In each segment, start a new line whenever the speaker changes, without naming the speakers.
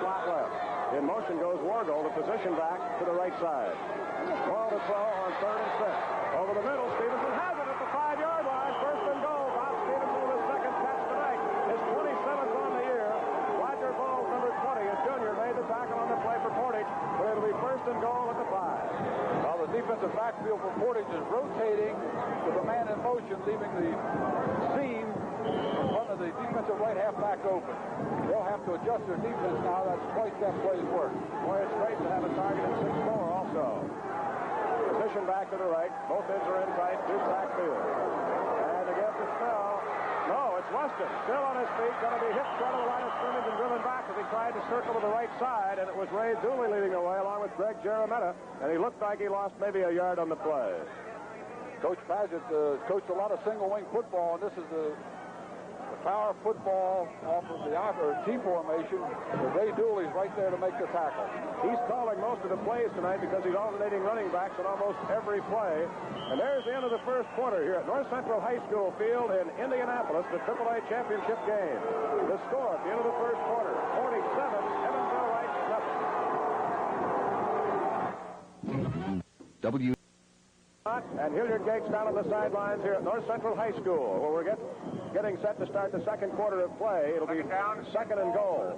slot left. In motion goes Wargol, the position back to the right side. Ball to throw on 3rd and 6. Over the middle, Stevenson has it at the 5-yard line. First and goal. Bob Stevenson with his second catch tonight. His 27th on the year. Roger Bowles, number 20, his junior, made the tackle on the play for Portage, but it'll be first and goal at the 5.
Well, the defensive backfield for Portage is rotating with a man in motion, leaving the seam in front of the defensive right halfback open. They'll have to adjust their defense now. That's twice that play's work.
Boy, it's great to have a target at 6-4 also. Position back to the right. Both ends are in tight. Duke backfield. And against the spell. No, it's Weston. Still on his feet. Going to be hit short of the line of scrimmage and driven back as he tried to circle to the right side. And it was Ray Dooley leading the way along with Greg Jeremetta. And he looked like he lost maybe a yard on the play.
Coach Paget coached a lot of single-wing football, and this is the power football off of the T formation. Ray Dooley's right there to make the tackle.
He's calling most of the plays tonight because he's alternating running backs on almost every play. And there's the end of the first quarter here at North Central High School Field in Indianapolis, the AAA championship game. The score at the end of the first quarter, 47, Evansville Wright, nothing. And Hilliard Gates down on the sidelines here at North Central High School, where we're getting set to start the second quarter of play. It'll be second and goal.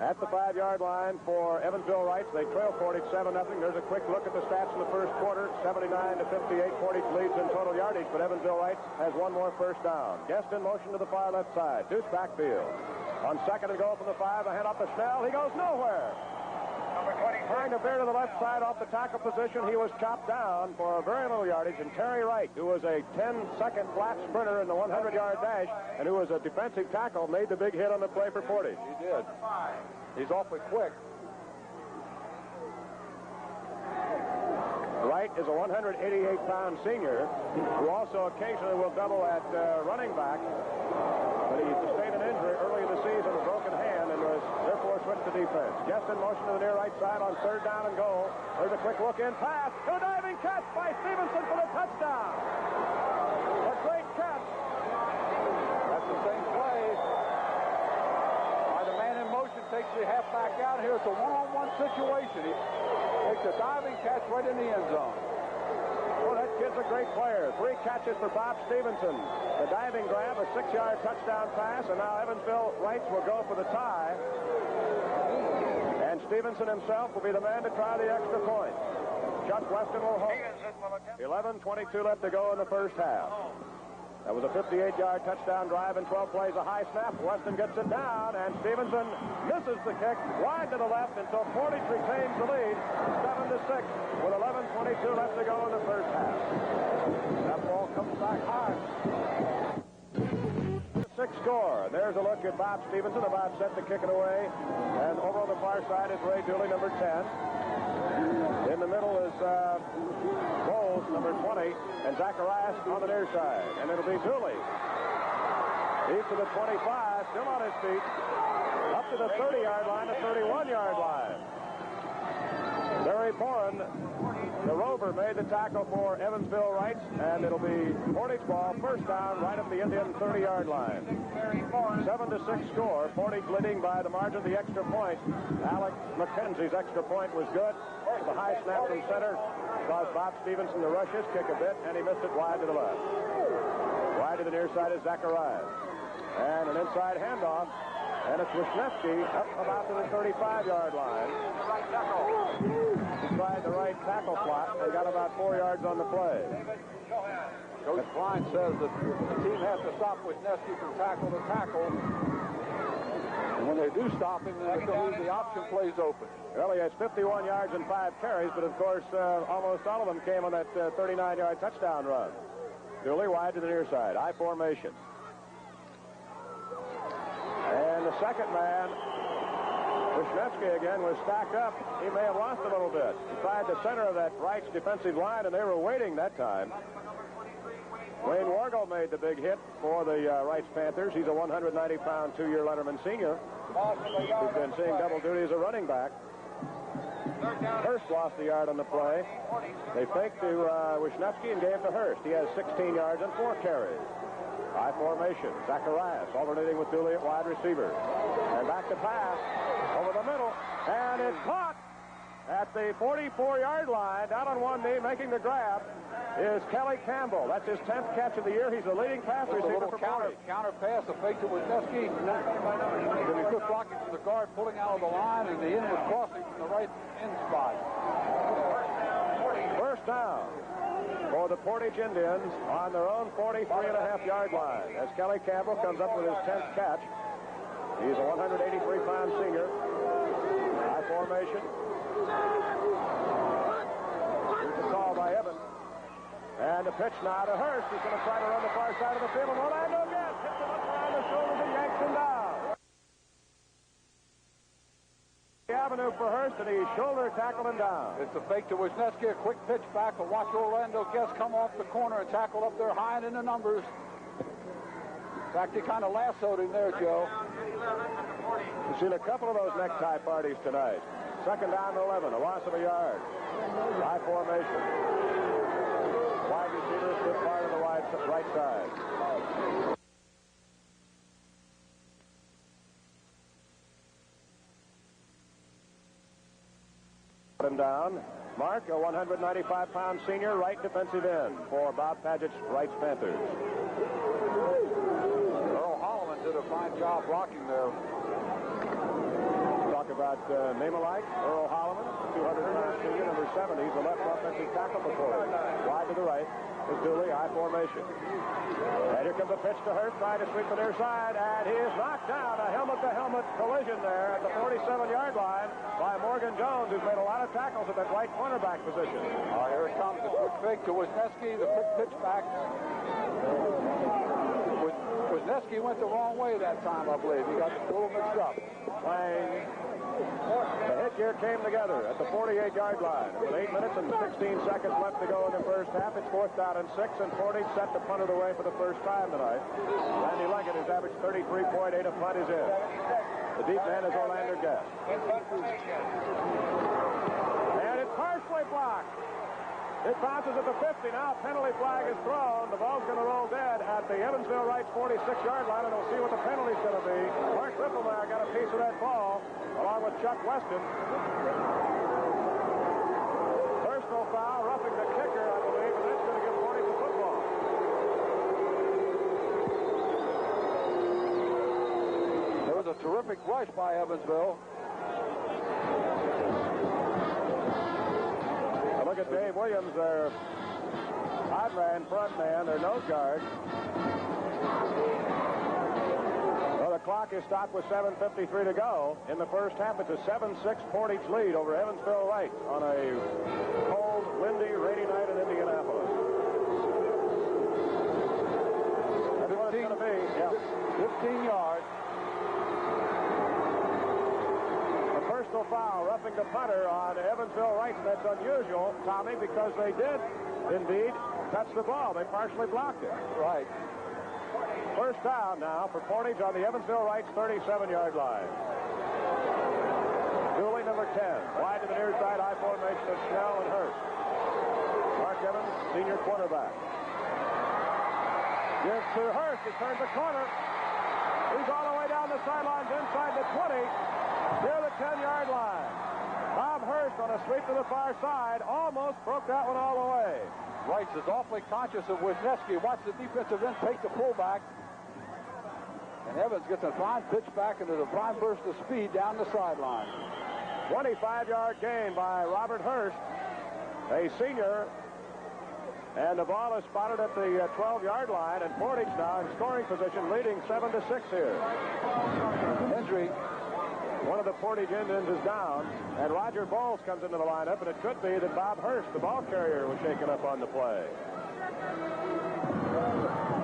At the 5-yard line for Evansville Wrights, they trail Portage 7-0. There's a quick look at the stats in the first quarter. 79-58. Portage leads in total yardage, but Evansville Wrights has one more first down. Guest in motion to the far left side. Deuce backfield. On second and goal from the 5, a hand off to Snell. He goes nowhere. Trying to veer to the left side off the tackle position. He was chopped down for a very little yardage. And Terry Wright, who was a 10-second flat sprinter in the 100-yard dash and who was a defensive tackle, made the big hit on the play for Portage.
He did. He's awfully quick.
Wright is a 188-pound senior who also occasionally will double at running back. But he sustained an injury early in the season, a broken hand, and was therefore switched to defense. Just in motion to the near right side on 3rd down and goal. There's a quick look in pass. A diving catch by Stevenson for the touchdown. A great catch.
That's the same play. The man in motion takes the halfback out here. It's a one-on-one situation. He takes a diving catch right in the end zone.
Well, that kid's a great player. 3 catches for Bob Stevenson. The diving grab, a 6-yard touchdown pass, and now Evansville Wrights will go for the tie. And Stevenson himself will be the man to try the extra point. Chuck Weston will hold. 11:22 left to go in the first half. That was a 58-yard touchdown drive in 12 plays, a high snap. Weston gets it down, and Stevenson misses the kick wide to the left until Portage retains the lead, 7-6, with 11:22 left to go in the first half. That ball comes back hard. 6 score. There's a look at Bob Stevenson, about set to kick it away. And over on the far side is Ray Dooley, number 10. In the middle is Bowles, number 20, and Zacharias on the near side. And it'll be Dooley. He's to the 25, still on his feet. Up to the 30-yard line, the 31-yard line. Barry Boren, the Rover, made the tackle for Evansville Wrights, and it'll be Portage ball, first down, right at the Indian 30-yard line. 7-6 score. Portage leading by the margin of the extra point. Alex McKenzie's extra point was good. The high snap from center caused Bob Stevenson to rush his kick a bit, and he missed it wide to the left. Wide to the near side is Zacharias. And an inside handoff. And it's Wisniewski up about to the 35-yard line. He tried the right tackle slot and got about 4 yards on the play.
Coach Klein says that the team has to stop Wisniewski from tackle to tackle. And when they do stop him, then they'll leave the option plays open.
Well, he has 51 yards and 5 carries, but of course, almost all of them came on that 39-yard touchdown run. Dooley wide to the near side, I formation. And the second man, Wisniewski again, was stacked up. He may have lost a little bit. He tried the center of that Wrights defensive line, and they were waiting that time. Wayne Wargol made the big hit for the Wrights Panthers. He's a 190-pound, 2-year Letterman senior who's been seeing double duty as a running back. Hurst lost a yard on the play. They faked to Wisniewski and gave to Hurst. He has 16 yards and 4 carries. High formation. Zacharias alternating with Dooley at wide receiver. And back to pass over the middle. And it's caught at the 44-yard line. Down on one knee, making the grab, is Kelly Campbell. That's his 10th catch of the year. He's the leading pass receiver for Portage.
Counter pass, a fake to Wisniewski. Then he took blocking from the guard, pulling out of the line, and the end was crossing from the right end spot.
First down for the Portage Indians on their own 43.5-yard line as Kelly Campbell comes up with his 10th catch. He's a 183-pound senior. High formation. Here's the call by Evans. And the pitch now to Hurst. He's going to try to run the far side of the field. And Orlando again hits him up around the shoulders and yanks him down. The avenue for Hurst, and he shoulder tackled him down.
It's a fake to Wisniewski, a quick pitch back to watch Orlando Guest come off the corner and tackle up there high and in the numbers. In fact, he kind of lassoed him there, Joe.
We've seen a couple of those necktie parties tonight. Second down to 11, a loss of a yard. High formation. Wide receiver stood far to the right side. Put him down. Mark, a 195-pound senior right defensive end for Bob Paget's Wrights Panthers.
Earl Holloman did a fine job blocking there.
Talk about name alike, Earl Holloman, 200-pound senior, number 70. He's the left offensive tackle before him. Wide to the right is Dooley, high formation. And here comes a pitch to Hurst, trying to sweep the near side, and he is knocked down. A helmet-to-helmet collision there at the 47-yard line by Morgan Jones, who's made a lot of tackles at that right cornerback position.
Here it comes, the quick fake to Wisniewski, the quick pitch back. Wisniewski went the wrong way that time, I believe. He got a little mixed up.
Playing. The hit gear came together at the 48-yard line. With 8 minutes and 16 seconds left to go in the first half, it's 4th down and 6, and Portage set to punt it away for the first time tonight. Randy Leggett has averaged 33.8. A punt is in. The deep man is Orlando Guest. And it's partially blocked. It bounces at the 50. Now penalty flag is thrown. The ball's going to roll dead at the Evansville Wrights 46-yard line, and we'll see what the penalty's going to be. Mark Ripplemeyer got a piece of that ball, along with Chuck Weston. Personal foul, roughing the kicker, I believe, and that's going to give Portage the football.
There was a terrific rush by Evansville.
Look at Dave Williams, their odd man, front man, their nose guard. Well, the clock is stopped with 7:53 to go. In the first half, it's a 7-6 Portage lead over Evansville Wrights on a cold, windy, rainy night in Indianapolis. That's what it's going to be. Yeah.
15 yards.
Personal foul, roughing the punter on Evansville Wrights. That's unusual, Tommy, because they did indeed touch the ball. They partially blocked it.
Right.
First down now for Portage on the Evansville Wrights 37-yard line. Dooley, number 10. Wide to the near side, high formation of Schnell and Hurst. Mark Evans, senior quarterback. Gives to Hurst. He turns the corner. He's all the way down the sidelines inside the 20. Near the 10-yard line. Bob Hurst on a sweep to the far side almost broke that one all the way.
Wrights is awfully conscious of Wisniewski. Watch the defensive end take the fullback. And Evans gets a fine pitch back into the fine burst of speed down the sideline.
25-yard gain by Robert Hurst, a senior. And the ball is spotted at the 12-yard line, and Portage now in scoring position, leading 7-6 here.
Injury.
One of the Portage Indians is down, and Roger Bowles comes into the lineup, and it could be that Bob Hurst, the ball carrier, was shaken up on the play.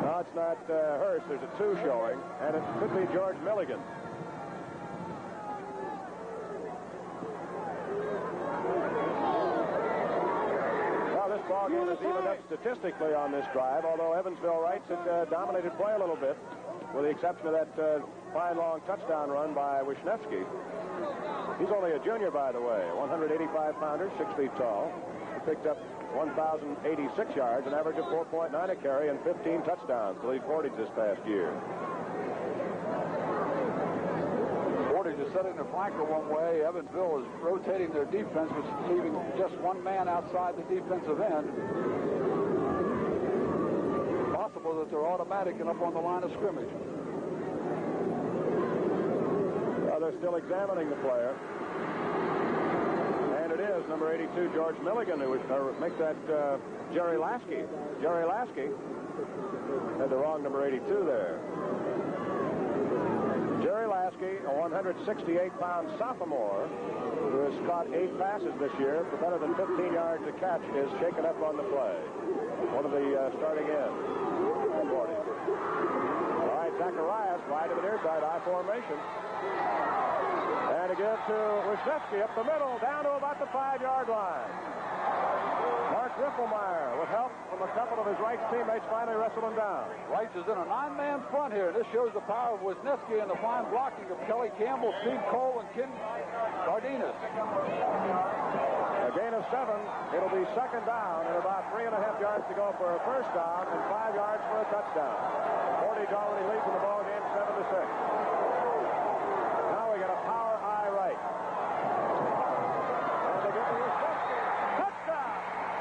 No, it's not Hurst. There's a 2 showing, and it could be George Milligan. Well, this ball game is evened up statistically on this drive, although Evansville Wrights had dominated play a little bit, with the exception of that fine long touchdown run by Wisniewski. He's only a junior, by the way, 185-pounder, 6 feet tall. He picked up 1,086 yards, an average of 4.9 a carry, and 15 touchdowns to lead Portage this past year.
Portage is setting their flanker one way. Evansville is rotating their defense, which is leaving just one man outside the defensive end. Possible that they're automatic and up on the line of scrimmage.
They're still examining the player. And it is number 82, George Milligan, who makes that Jerry Lasky. Jerry Lasky had the wrong number 82 there. Jerry Lasky, a 168-pound sophomore who has caught 8 passes this year for better than 15 yards a catch, is shaken up on the play. One of the starting ends. All right, Zacharias wide to the near side, I formation. And again to Wisniewski up the middle, down to about the 5-yard line. Mark Rifflemeyer, with help from a couple of his Rights teammates, finally wrestled him down.
Rights is in a 9-man front here. This shows the power of Wisniewski and the fine blocking of Kelly Campbell, Steve Cole, and Ken Cardenas.
A gain of 7. It'll be second down and about 3.5 yards to go for a first down and 5 yards for a touchdown. Portage already leads in the ball game 7-6. Now we got a power eye right. And they get to Wisniewski. Touchdown!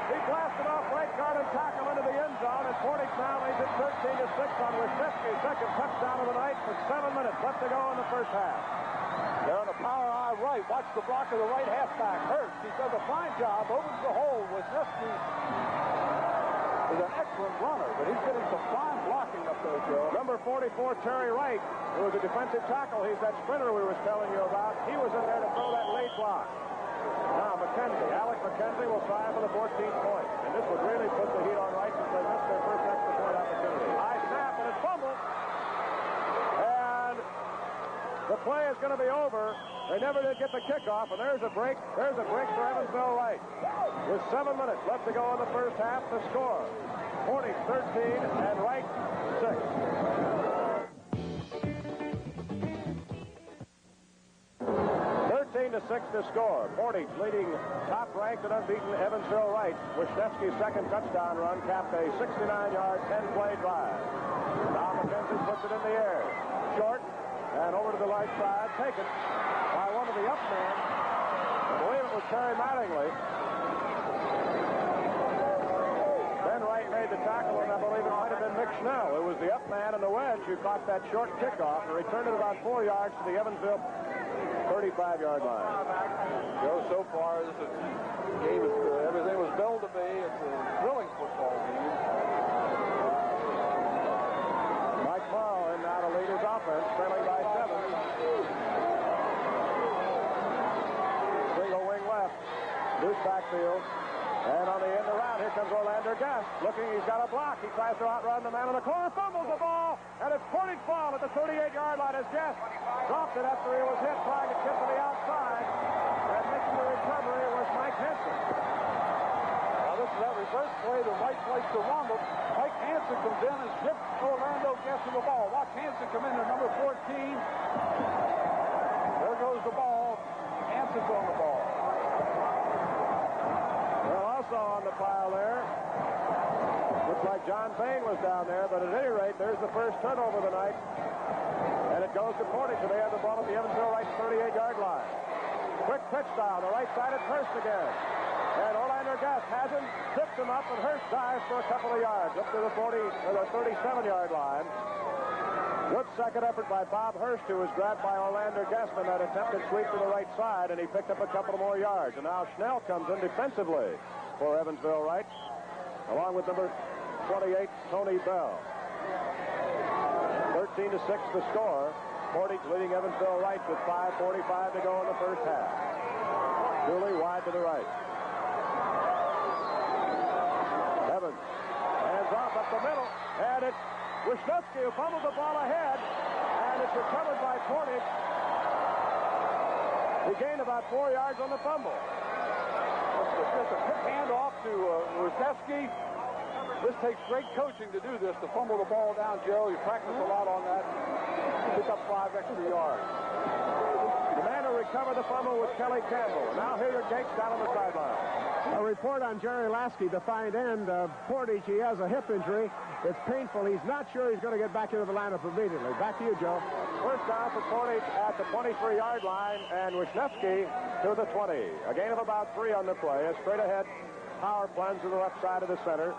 He blasted off right guard and tackle into the end zone, and Portage now leads it 13-6 on Wisniewski's second touchdown of the night with 7 minutes left to go in the first half.
They're on a power eye right. Watch the block of the right halfback. Hurts. He does a fine job. Opens the hole. Wisniewski is an excellent runner, but he's getting some fine blocking up there, Joe.
Number 44, Terry Wright, who was a defensive tackle. He's that sprinter we were telling you about. He was in there to throw that late block. Now McKenzie, Alec McKenzie will try for the 14th point. And this would really put the heat on Wright since they missed their first extra point opportunity. High snap, and it's fumbled. And the play is going to be over. They never did get the kickoff, and there's a break. There's a break for Evansville Wright. With 7 minutes left to go in the first half, the score. Portage 13 and Wright 6. 13-6 to score. Portage leading top-ranked and unbeaten Evansville Wright. Wisniewski's second touchdown run capped a 69-yard, 10-play drive. Now McKenzie puts it in the air. Short, and over to the right side, taken by one of the up men. I believe it was Terry Mattingly. Then Wright made the tackle, and I believe it might have been Mick Schnell. It was the up man and the wedge who caught that short kickoff and returned it about 4 yards to the Evansville 35-yard line.
Joe, so far, this game is everything was billed to be. It's a thrilling football game.
Mike Morrow in now to lead his offense, trailing by 7. Single wing left, loose backfield. And on the end around, here comes Orlando Guest. Looking, he's got a block. He tries to outrun the man in the corner, fumbles the ball, and it's Portage ball at the 38-yard line as Guest dropped it after he was hit trying to get to the outside. And making the recovery was Mike Henson.
Now this is that reverse play, the right place to run, but Mike Hansen comes in and strips Orlando Guest of the ball. Watch Hansen come in to number 14. There goes the ball. Hansen's on the ball.
Also on the pile there. Looks like John Payne was down there, but at any rate, there's the first turnover of the night. And it goes to Portage, and they have the ball at the Evansville Wright 38-yard line. Quick pitch down, the right side at Hurst again. And Orlando Guest has him, tips him up, and Hurst dives for a couple of yards up to the 37-yard line. Good second effort by Bob Hurst, who was grabbed by Orlando Guest on that attempted sweep to the right side, and he picked up a couple of more yards. And now Schnell comes in defensively for Evansville Wright, along with number 28, Tony Bell. 13-6 to score. Portage leading Evansville Wright with 5:45 to go in the first half. Dooley wide to the right. Evans hands off up the middle, and it's Wisniewski who fumbled the ball ahead, and it's recovered by Portage. He gained about 4 yards on the fumble.
Just a quick handoff to Wisniewski. This takes great coaching to do this, to fumble the ball down, Joe. You practice a lot on that. Pick up 5 extra yards.
The man who recovered the fumble was Kelly Campbell. Now here are Gates down on the sideline.
A report on Jerry Lasky, the fine end of Portage. He has a hip injury. It's painful. He's not sure he's going to get back into the lineup immediately. Back to you, Joe.
First down for Portage at the 23-yard line, and Wisniewski to the 20. A gain of about 3 on the play. A straight-ahead power plunge to the left side of the center.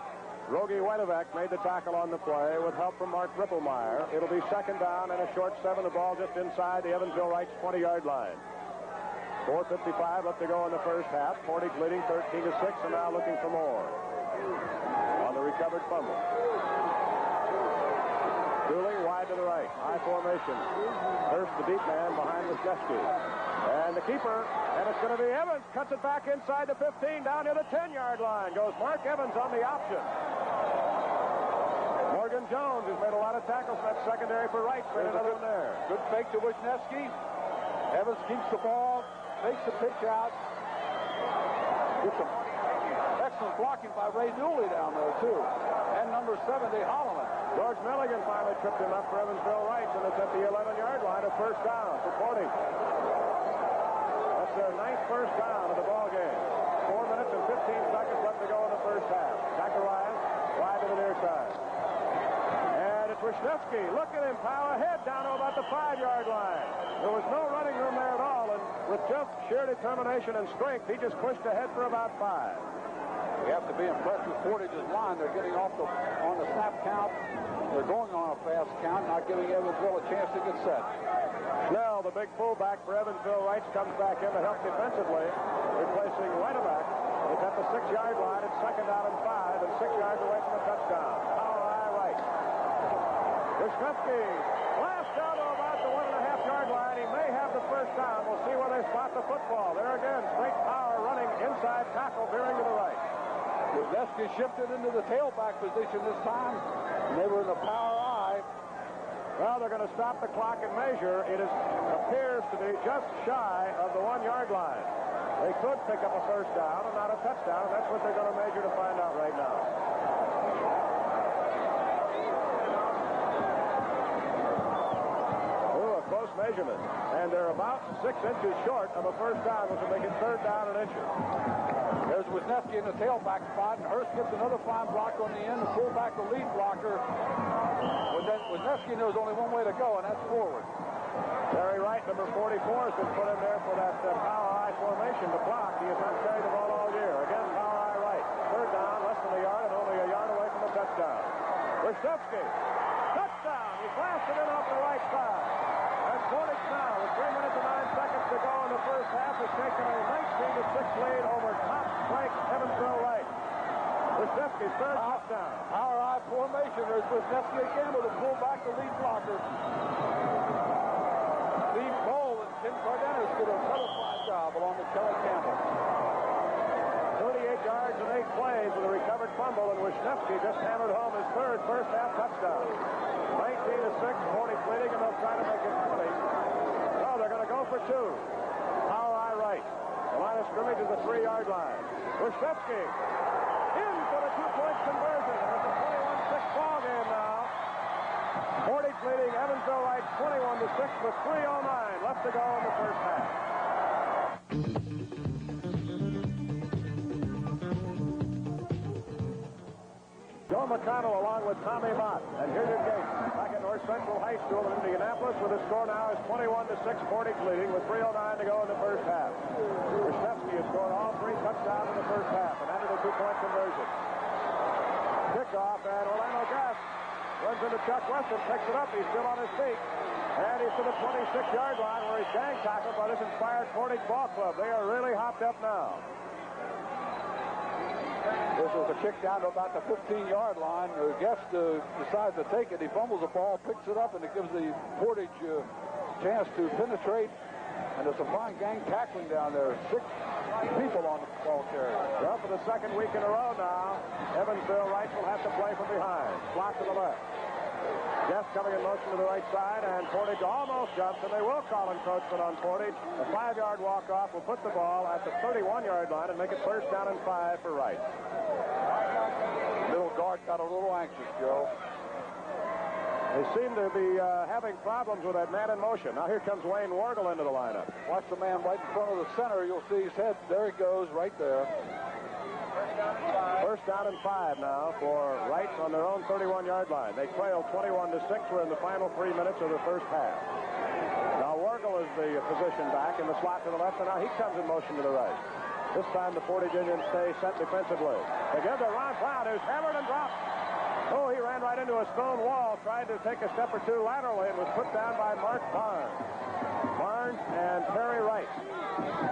Rogie Weidebeck made the tackle on the play with help from Mark Ripplemeyer. It'll be second down and a short 7. The ball just inside the Evansville Wrights 20-yard line. 4:55 left to go in the first half. Portage leading 13-6 and now looking for more on the recovered fumble. Dooley wide to the right. High formation. Hurst the deep man behind Wisniewski. And the keeper, and it's going to be Evans. Cuts it back inside the 15 down to the 10-yard line. Goes Mark Evans on the option. Morgan Jones has made a lot of tackles in that secondary for Wright. Straight another one there.
Good fake to Wisniewski. Evans keeps the ball. Makes the pitch out. Gets some excellent blocking by Ray Dooley down there, too. And number 70, Holloman.
George Milligan finally tripped him up for Evansville Wrights, and it's at the 11-yard line, a first down for Portage. That's their 9th first down of the ball game. 4 minutes and 15 seconds left to go in the first half. Zacharias wide to the near side. And it's Wisniewski. Look at him power ahead down to about the 5-yard line. There was no running room there at all, and with just sheer determination and strength, he just pushed ahead for about 5.
We have to be impressed with Portage's line. They're getting off on the snap count. They're going on a fast count, not giving Evansville a chance to get set.
Snell, the big fullback for Evansville Wrights, comes back in to help defensively, replacing Weidebeck. It's at the 6-yard line. It's second down and 5, and 6 yards away from a touchdown. Power eye right. Wisniewski blast down to about the 1.5-yard line. He may have the first down. We'll see where they spot the football. There again, straight power running inside tackle, veering to the right.
Wisniewski shifted into the tailback position this time, and they were in the power eye.
Well, they're going to stop the clock and measure. It appears to be just shy of the 1-yard line. They could pick up a first down and not a touchdown, and that's what they're going to measure to find out right now. Ooh, a close measurement. And they're about 6 inches short of a first down, which will make it third down and inches.
There's Wisniewski in the tailback spot, and Hurst gets another fine block on the end to pull back the lead blocker. Wisniewski knows only one way to go, and that's forward.
Terry Wright, number 44, has been put in there for that power eye formation to block. He has not carried the ball all year. Again, power eye right. Third down, less than a yard, and only a yard away from a touchdown. Wisniewski, touchdown. He blasted in off the right side. And Portage now, with 3 minutes and 9 seconds to go in the first half, has taken a 19-6 lead over top-ranked Evansville Wrights. Wisniewski's third touchdown.
Power eye formation. There's Wisniewski again with a pull back the lead blocker. Steve Cole and Tim Cardenas did another fine job along with Kelly Campbell.
38 yards and 8 plays with a recovered fumble, and Wisniewski just hammered home his third first-half touchdown. 19-6, Portage leading, and they'll try to make it 20. Oh, they're going to go for 2. Power eye right. The line of scrimmage is the 3-yard line. Wisniewski in for the 2-point conversion. And it's a 21-6 ball game now. Portage leading Evansville Wrights 21-6 with 3:09 left to go in the first half. Joe McConnell along with Tommy Mott. And here's your Gates back at North Central High School in Indianapolis, where the score now is 21-6, Portage leading with 3:09 to go in the first half. Wisniewski has scored all 3 touchdowns in the first half and added a 2-point conversion. Kickoff, and Orlando Gass runs into Chuck Weston, picks it up. He's still on his feet. And he's to the 26-yard line where he's gang tackled by this inspired Portage ball club. They are really hopped up now.
This is a kick down to about the 15-yard line. Guest decides to take it. He fumbles the ball, picks it up, and it gives the Portage chance to penetrate. And there's some fine gang tackling down there. 6 people on the ball carrier.
Well, for the second week in a row now, Evansville Wrights will have to play from behind. Block to the left. Guest coming in motion to the right side, and Portage almost jumps, and they will call encroachment on Portage. A 5-yard walk-off will put the ball at the 31-yard line and make it first down and 5 for Wright.
Middle guard got a little anxious, Joe.
They seem to be having problems with that man in motion. Now here comes Wayne Wargle into the lineup.
Watch the man right in front of the center. You'll see his head. There he goes, right there.
First down and 5 now for Wright on their own 31-yard line. They trail 21-6. We're in the final 3 minutes of the first half. Now Wargle is the position back in the slot to the left, and now he comes in motion to the right. This time the Portage Indians stay set defensively. They give to Ron Brown, who's hammered and dropped. Oh, he ran right into a stone wall, tried to take a step or two laterally, and was put down by Mark Barnes. Barnes and Perry Wright.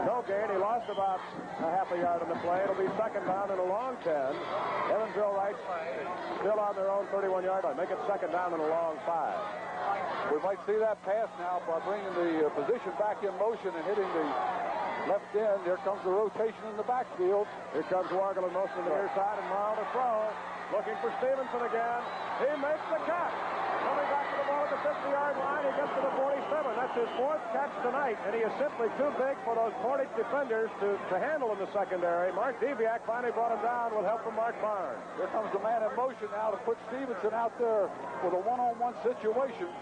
No gain. He lost about a half a yard on the play. It'll be second down and a long 10. Evansville Wright still on their own 31-yard line. Make it second down and a long 5.
We might see that pass now by bringing the position back in motion and hitting the left end. Here comes the rotation in the backfield.
Here comes Wargle in motion to the near side, and Morrow to throw. Looking for Stevenson again. He makes the catch. Coming back to the ball at the 50-yard line, he gets to the 47. That's his 4th catch tonight, and he is simply too big for those Portage defenders to handle in the secondary. Mark Deviak finally brought him down with help from Mark Barnes.
Here comes the man in motion now to put Stevenson out there with a one-on-one situation.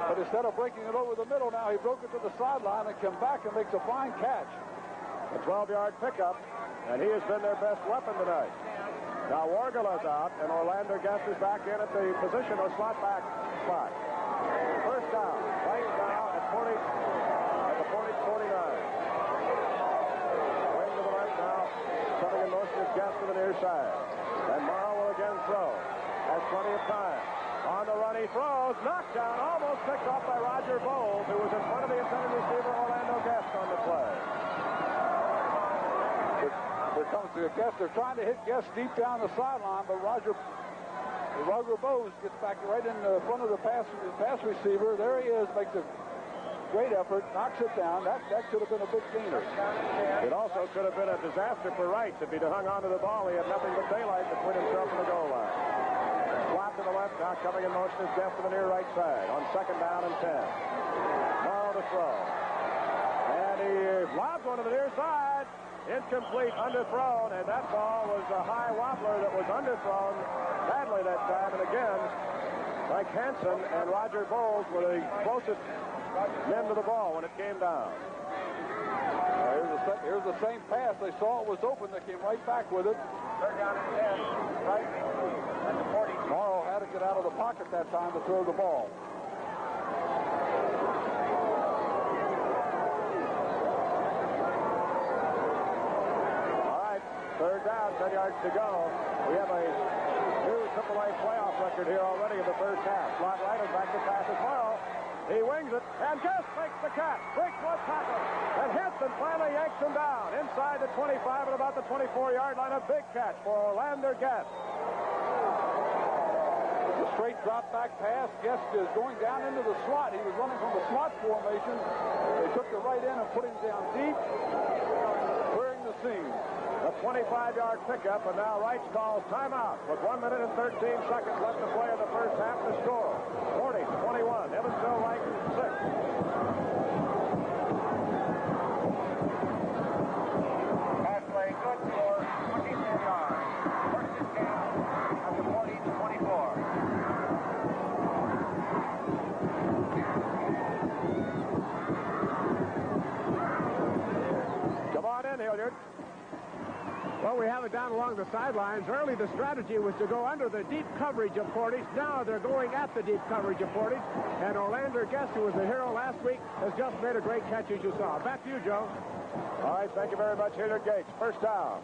But instead of breaking it over the middle now, he broke it to the sideline and came back and makes a fine catch.
A 12-yard pickup, and he has been their best weapon tonight. Now Wargle is out, and Orlando Guest is back in at the position of slot back spot. First down, right now at the Portage 49. Wing to the right now, coming in motion is Guest to the near side. And Morrow will again throw. Has plenty of time. On the run he throws, knocked down, almost picked off by Roger Bowles, who was in front of the intended receiver Orlando Guest on the play.
Here comes the Guest. They're trying to hit Guest deep down the sideline, but Roger Bowes gets back right in the front of the pass receiver. There he is, makes a great effort, knocks it down. That could have been a big gainer.
It also could have been a disaster for Wright if he'd hung on to the ball. He had nothing but daylight between himself and the goal line. Slot to the left, now coming in motion is Guest to the near right side on second down and 10. Morrow to throw. And he lobs one to the near side. Incomplete, underthrown, and that ball was a high wobbler that was underthrown badly that time. And again, Mike Hansen and Roger Bowles were the closest men to the ball when it came down.
Here's the same pass. They saw it was open. They came right back with it.
Third down and 10, right at the 40.
Morrow had to get out of the pocket that time to throw the ball.
Third down, 10 yards to go. We have a new AAA playoff record here already in the first half. Slot right is back to pass as well. He wings it, and Guest makes the catch. Breaks one tackle, and Hansen finally yanks him down inside the 25 at about the 24-yard line. A big catch for Orlando Guest.
It's a straight drop back pass. Guest is going down into the slot. He was running from the slot formation. They took the right end and put him down deep, clearing the seam.
A 25-yard pickup, and now Wright calls timeout with 1 minute and 13 seconds left to play in the first half to score. Portage 21, Evansville Wright 6. Pass play good for 24 yards. First and 10 at the Portage 24. Come on in, Hilliard.
Well, we have it down along the sidelines. Early, the strategy was to go under the deep coverage of Portage. Now they're going at the deep coverage of Portage. And Orlando Guest, who was the hero last week, has just made a great catch, as you saw. Back to you, Joe.
All right, thank you very much, Hilliard Gates. First down.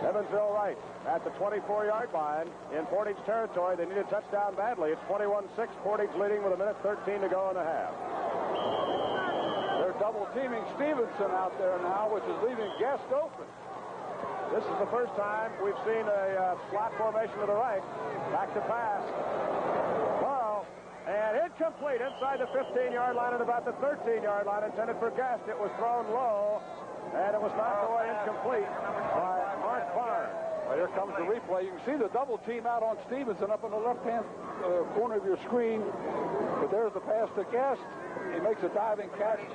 Evansville Wright at the 24-yard line in Portage territory. They need a touchdown badly. It's 21-6. Portage leading with 1:13 to go in the half.
They're double-teaming Stevenson out there now, which is leaving Guest open.
This is the first time we've seen a slot formation to the right. Back to pass. Morrow. And incomplete inside the 15-yard line at about the 13-yard line. Intended for Guest. It was thrown low. And it was knocked away incomplete by Mark Barnes.
Well, here comes the replay. You can see the double team out on Stevenson up in the left-hand corner of your screen. But there's the pass to Guest. He makes a diving catch.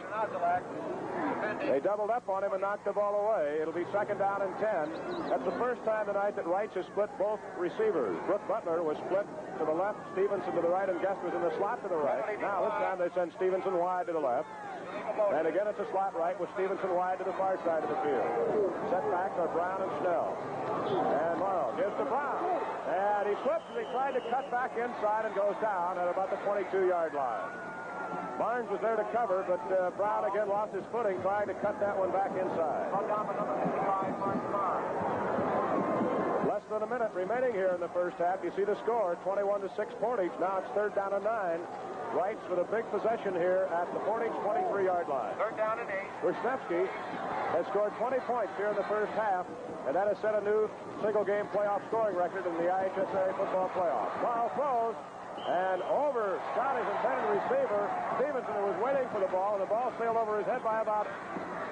They doubled up on him and knocked the ball away. It'll be second down and 10. That's the first time tonight that Wrights has split both receivers. Brooke Butler was split to the left, Stevenson to the right, and Guest was in the slot to the right. Now this time they send Stevenson wide to the left. And again it's a slot right with Stevenson wide to the far side of the field. Setbacks are Brown and Snell. And Morrow gives to Brown. And he slips as he tried to cut back inside and goes down at about the 22-yard line. Barnes was there to cover, but Brown again lost his footing trying to cut that one back inside. Less than a minute remaining here in the first half. You see the score, 21-6 Portage. Now it's third down and 9. Wrights with a big possession here at the Portage 23-yard line.
Third down and 8.
Wisniewski has scored 20 points here in the first half, and that has set a new single-game playoff scoring record in the IHSA football playoffs. Morrow throws, and over shot his intended receiver, Stevenson, who was waiting for the ball, and the ball sailed over his head by about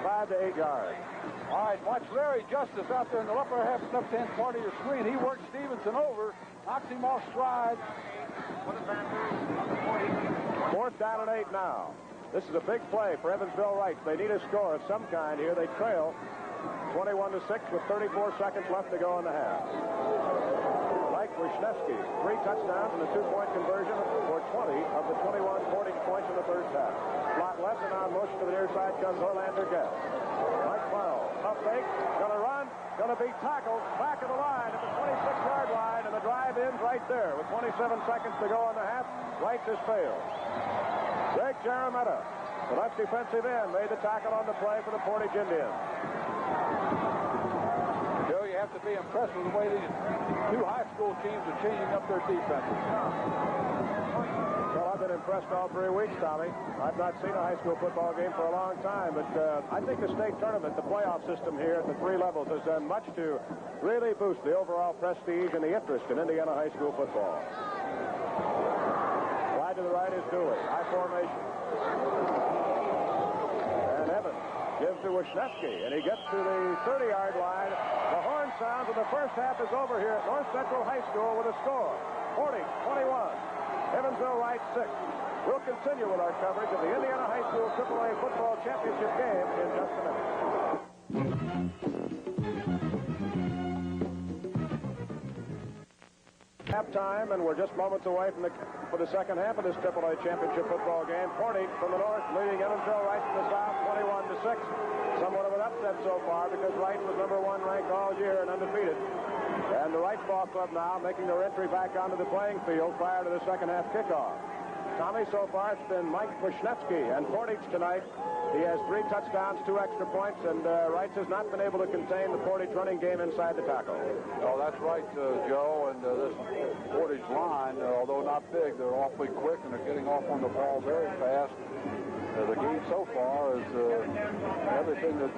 5 to 8 yards.
All right, watch Larry Justice out there in the upper half left-hand part of your screen. He works Stevenson over, knocks him off stride.
Fourth down and 8 now. This is a big play for Evansville Wrights. They need a score of some kind here. They trail 21-6 with 34 seconds left to go in the half. Like Wisniewski, 3 touchdowns and a 2-point conversion for 20 of the 21 Portage points in the first half. Slot left and on motion to the near side comes Orlander Guest. Mike Morrow, up fake, gonna run, gonna be tackled back of the line at the 26-yard line, and the drive ends right there with 27 seconds to go in the half. Wrights has failed. Greg Jarametta, the left defensive end, made the tackle on the play for the Portage Indians.
Joe, you have to be impressed with the way these two high school teams are changing up their defenses.
Well, I've been impressed all 3 weeks, Tommy. I've not seen a high school football game for a long time, but I think the state tournament, the playoff system here at the 3 levels, has done much to really boost the overall prestige and the interest in Indiana high school football. Wide to the right is Dooley. High formation. And Evans gives to Wisniewski, and he gets to the 30-yard line. The horn sounds, and the first half is over here at North Central High School with a score. Portage 21, Evansville Wrights 6. We'll continue with our coverage of the Indiana High School AAA Football Championship game in just a minute. Halftime, and we're just moments away for the second half of this AAA Championship football game. Portage from the north leading Evansville Wrights from the south 21-6. Somewhat of an upset so far because Wrights was number 1 ranked all year and undefeated. And the Wrights Ball Club now making their entry back onto the playing field prior to the second half kickoff. Tommy, so far it's been Mike Wisniewski, and Portage tonight, he has 3 touchdowns, 2 extra points, and Wrights has not been able to contain the Portage running game inside the tackle.
Oh, that's right, Joe, and this Portage line, although not big, they're awfully quick, and they're getting off on the ball very fast. The game so far is everything that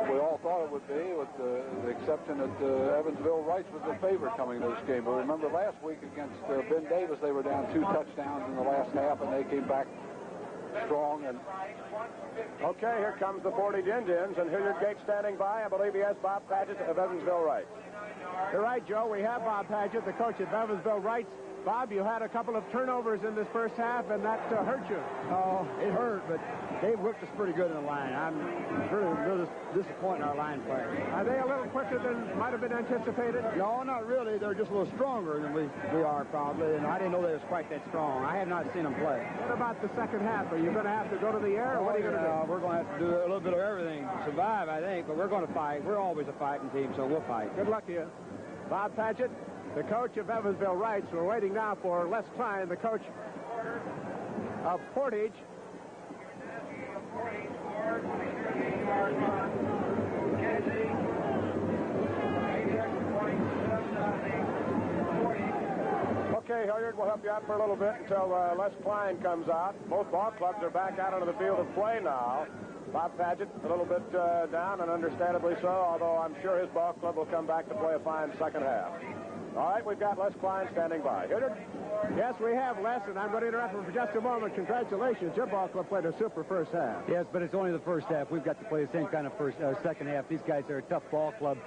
we all thought it would be, with the exception that Evansville Wrights was the favorite coming to this game. But remember last week against Ben Davis, they were down 2 touchdowns in the last half, and they came back strong. And
okay, here comes the Portage Indians, and Hilliard Gates standing by. I believe he has Bob Padgett of Evansville Wrights.
You're right, Joe. We have Bob Padgett, the coach of Evansville Wrights. Bob, you had a couple of turnovers in this first half, and that hurt you.
Oh, it hurt, but they whipped us pretty good in the line. I'm really disappointed in our line play.
Are they a little quicker than might have been anticipated?
No, not really. They're just a little stronger than we are, probably, and I didn't know they was quite that strong. I have not seen them play.
What about the second half? Are you going to have to go to the air, or what are you going to do?
We're going to have to do a little bit of everything to survive, I think, but we're going to fight. We're always a fighting team, so we'll fight.
Good luck to you. Bob Padgett, the coach of Evansville Wrights. We're waiting now for Les Klein, the coach of Portage.
Okay, Hilliard, we'll help you out for a little bit until Les Klein comes out. Both ball clubs are back out onto the field of play now. Bob Padgett a little bit down, and understandably so, although I'm sure his ball club will come back to play a fine second half. All right, we've got Les Klein standing by. Hilliard?
Yes, we have, Les, and I'm going to interrupt him for just a moment. Congratulations. Your ball club played a super first half.
Yes, but it's only the first half. We've got to play the same kind of second half. These guys are a tough ball club.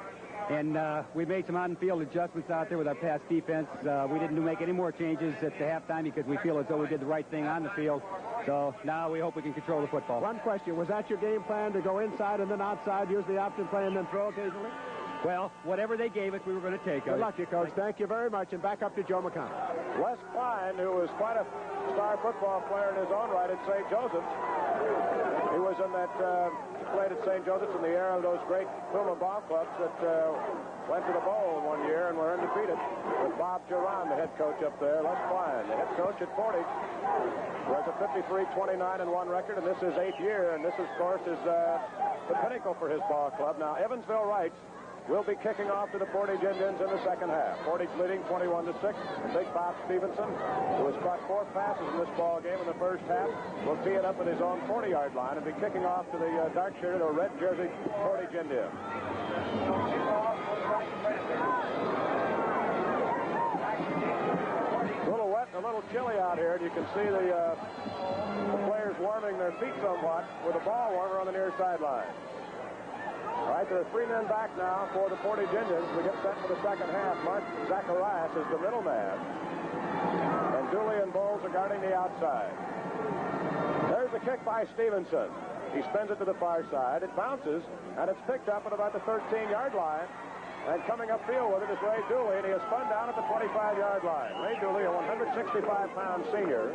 And we made some on-field adjustments out there with our pass defense. We didn't make any more changes at the halftime because we feel as though we did the right thing on the field. So now we hope we can control the football.
One question. Was that your game plan, to go inside and then outside, use the option play, and then throw occasionally?
Well, whatever they gave us, we were going to take.
Good luck, you, Coach. Thank you very much. And back up to Joe McConnell.
Les Klein, who was quite a star football player in his own right at St. Joseph's. He was in that, played at St. Joseph's in the era of those great Puma ball clubs that went to the bowl one year and were undefeated with Bob Giron, the head coach up there. Les Klein, the head coach at Portage, who has a 53-29-1 record, and this is 8th year, and this, of course, is the pinnacle for his ball club. Now, Evansville Rights will be kicking off to the Portage Indians in the second half. Portage leading 21-6. Big Bob Stevenson, who has caught 4 passes in this ball game in the first half, will tee it up at his own 40-yard line and be kicking off to the dark-shirted or red jersey Portage Indians. A little wet and a little chilly out here, and you can see the players warming their feet somewhat with a ball warmer on the near sideline. All right, there are 3 men back now for the Portage Indians. We get set for the second half. Mark Zacharias is the middleman, and Dooley and Bowles are guarding the outside. There's a kick by Stevenson. He spins it to the far side. It bounces, and it's picked up at about the 13-yard line. And coming upfield with it is Ray Dooley, and he is spun down at the 25-yard line. Ray Dooley, a 165-pound senior,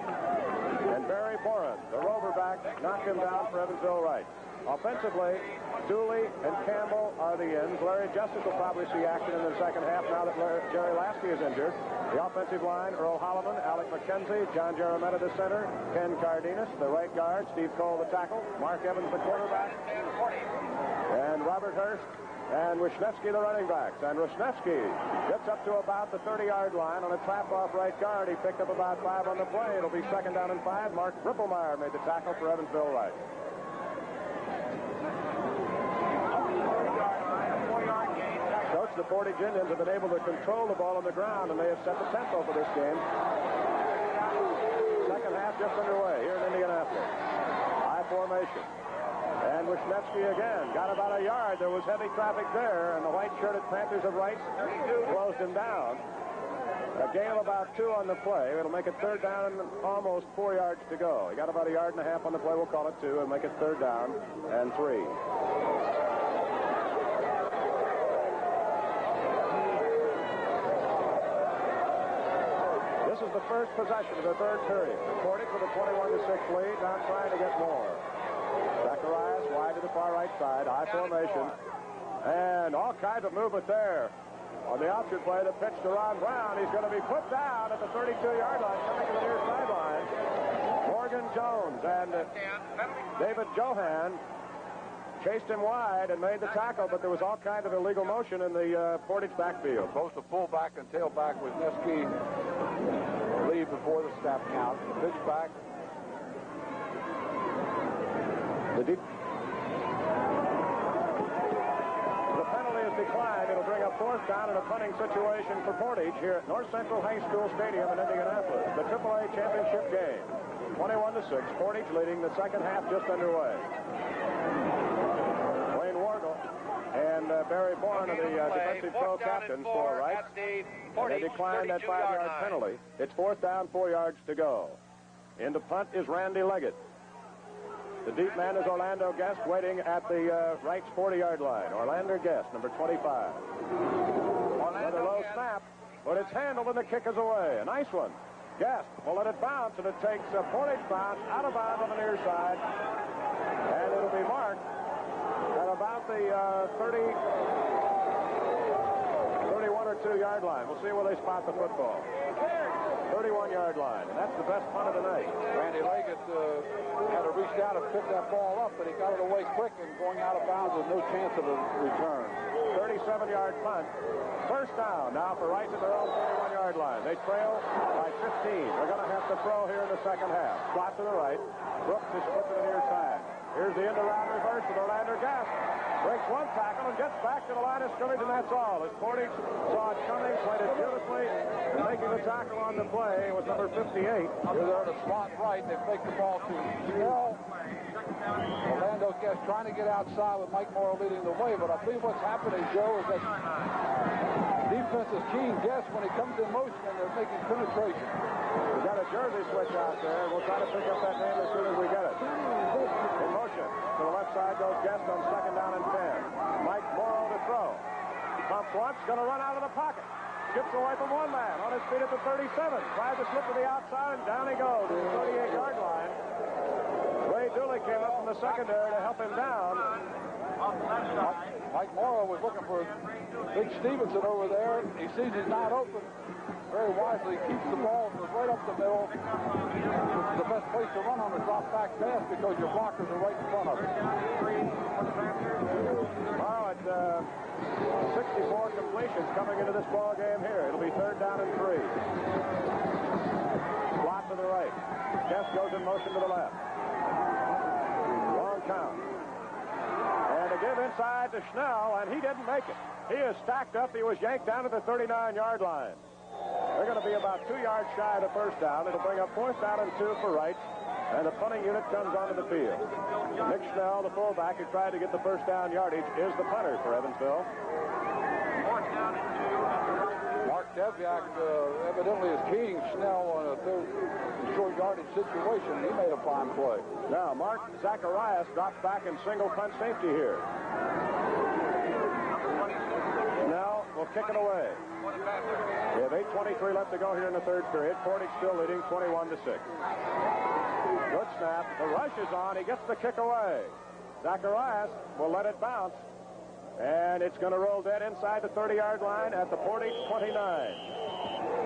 and Barry Boren, the rover back, knocked him down for Evansville Rights. Offensively, Dooley and Campbell are the ends. Larry Justice will probably see action in the second half now that Jerry Lasky is injured. The offensive line, Earl Holloman, Alec McKenzie, John Jeremetta the center, Ken Cardenas, the right guard, Steve Cole the tackle, Mark Evans the quarterback, and Robert Hurst and Wisniewski the running backs. And Wisniewski gets up to about the 30-yard line on a trap-off right guard. He picked up about 5 on the play. It'll be 2nd down and 5. Mark Ripplemeyer made the tackle for Evansville Rights. Coach, the Portage Indians have been able to control the ball on the ground, and they have set the tempo for this game. Second half just underway here in Indianapolis. High formation. And Wisniewski again got about a yard. There was heavy traffic there, and the white-shirted Panthers of Rights closed him down. A gain of about 2 on the play. It'll make it 3rd down and almost 4 yards to go. He got about a yard and a half on the play. We'll call it 2 and make it 3rd down and 3. This is the first possession of the 3rd period. Portage with a 21-6 lead, now trying to get more. Zacharias wide to the far right side, high formation, and all kinds of movement there. On the option play, the pitch to Ron Brown. He's going to be put down at the 32-yard line, coming to the near sideline. Morgan Jones and David Johan chased him wide and made the tackle, but there was all kinds of illegal motion in the Portage backfield.
Both the fullback and tailback with Wisniewski leave before the snap count. Pitch back.
The penalty is declined. It'll bring up 4th down in a punting situation for Portage here at North Central High School Stadium in Indianapolis. The AAA championship game. 21-6. Portage leading, the second half just underway. Wayne Wargle and Barry Bourne are the defensive pro captains for Rights. And they declined that 5-yard penalty. It's 4th down, 4 yards to go. In the punt is Randy Leggett. The deep man is Orlando Guest, waiting at the Wrights 40-yard line. Orlando Guest, number 25. Another low snap, but it's handled and the kick is away. A nice one. Guest will let it bounce, and it takes a Portage bounce out of bounds on the near side. And it'll be marked at about the 31 or 2-yard line. We'll see where they spot the football. 31-yard line, and that's the best punt of the night.
Randy Leggett had to reach down and pick that ball up, but he got it away quick and going out of bounds with no chance of a return.
37-yard punt. 1st down now for Rights at their own 31-yard line. They trail by 15. They're going to have to throw here in the second half. Slot to the right. Brooks is put to the near side. Here's the end-around reverse with Orlando Guest. Breaks one tackle and gets back to the line of scrimmage, and that's all. As Portage saw it coming, played it beautifully, and making the tackle on the play was number 58.
Here they're in a slot right. They fake the ball to Snell. Orlando Guest trying to get outside with Mike Morrow leading the way, but I believe what's happening, Joe, Joe, is that defense is keen guess when he comes in motion and they're making penetration.
We've got a jersey switch out there, and we'll try to pick up that name as soon as we get it. In motion. To the left side goes Guest on second down and 10. Mike Morrow to throw. Pumps once, going to run out of the pocket. Skips away from one man. On his feet at the 37. Tries to slip to the outside, and down he goes to the 38-yard line. Ray Dooley came up from the secondary to help him down.
Mike Morrow was looking for Big Stevenson over there. He sees he's not open. Very wisely keeps the ball, goes right up the middle. It's the best place to run on the drop back pass because your blockers are right in front of you.
Morrow at 64 completions coming into this ball game here. It'll be third down and 3. Slot to the right. Guest goes in motion to the left. Long count. And to give inside to Schnell, and he didn't make it. He is stacked up. He was yanked down to the 39-yard line. They're going to be about 2 yards shy of the first down. It'll bring up fourth down and 2 for Wright. And the punting unit comes onto the field. Nick Schnell, the fullback, who tried to get the first down yardage, is the punter for Evansville.
Mark Deviak evidently is keying Schnell on a third short yardage situation. He made a fine play.
Now, Mark Zacharias drops back in single punt safety here. Schnell will kick it away. We have 8:23 left to go here in the third period. Portage still leading 21-6. Good snap. The rush is on. He gets the kick away. Zacharias will let it bounce. And it's going to roll dead inside the 30-yard line at the Portage 29.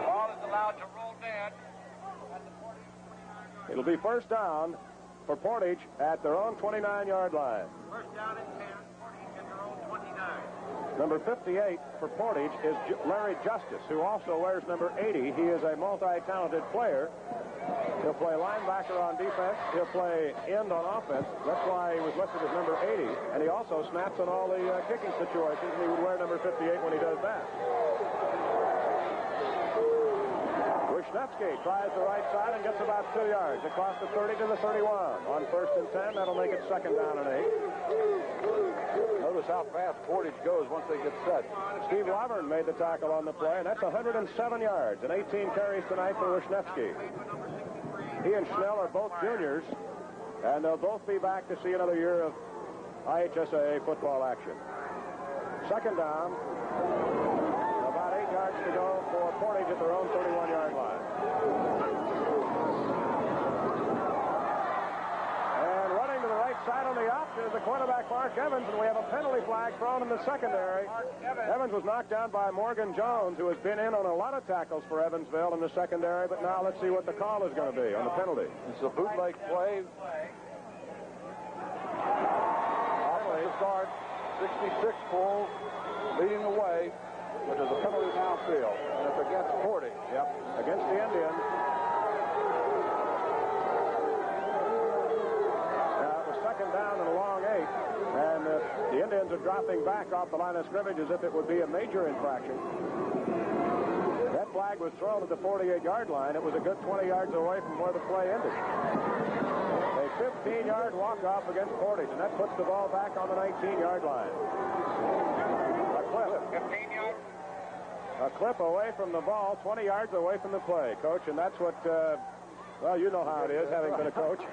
Ball is allowed to roll dead at the Portage 29.
It'll be first down for Portage at their own 29-yard line.
First down and 10. Portage at their own 29.
Number 58 for Portage is Larry Justice, who also wears number 80. He is a multi-talented player. He'll play linebacker on defense. He'll play end on offense. That's why he was listed as number 80. And he also snaps in all the kicking situations, and he would wear number 58 when he does that. Wisniewski tries the right side and gets about 2 yards across the 30 to the 31. On first and 10, that'll make it second down and 8.
Notice how fast Portage goes once they get set.
Steve Laverne made the tackle on the play, and that's 107 yards and 18 carries tonight for Wisniewski. He and Schnell are both juniors, and they'll both be back to see another year of IHSAA football action. Second down. About 8 yards to go for Portage at their own 31-yard line. And running to the right side on the option is the quarterback Mark Evans, and we have a penalty flag thrown in the secondary. Evans was knocked down by Morgan Jones, who has been in on a lot of tackles for Evansville in the secondary, but now let's see what the call is going to be on the penalty.
It's a bootleg play. Offensive guard, 66 full, leading the way, but there's a penalty downfield, and it's against Portage.
Yep, against the Indians. Now, it was second down and a long 8, and the Indians are dropping back off the line of scrimmage as if it would be a major infraction. That flag was thrown at the 48-yard line. It was a good 20 yards away from where the play ended. A 15-yard walk-off against Portage, and that puts the ball back on the 19-yard line. A clip.
15 yards.
A clip away from the ball, 20 yards away from the play, Coach, and that's what, well, you know how it is, having been a coach.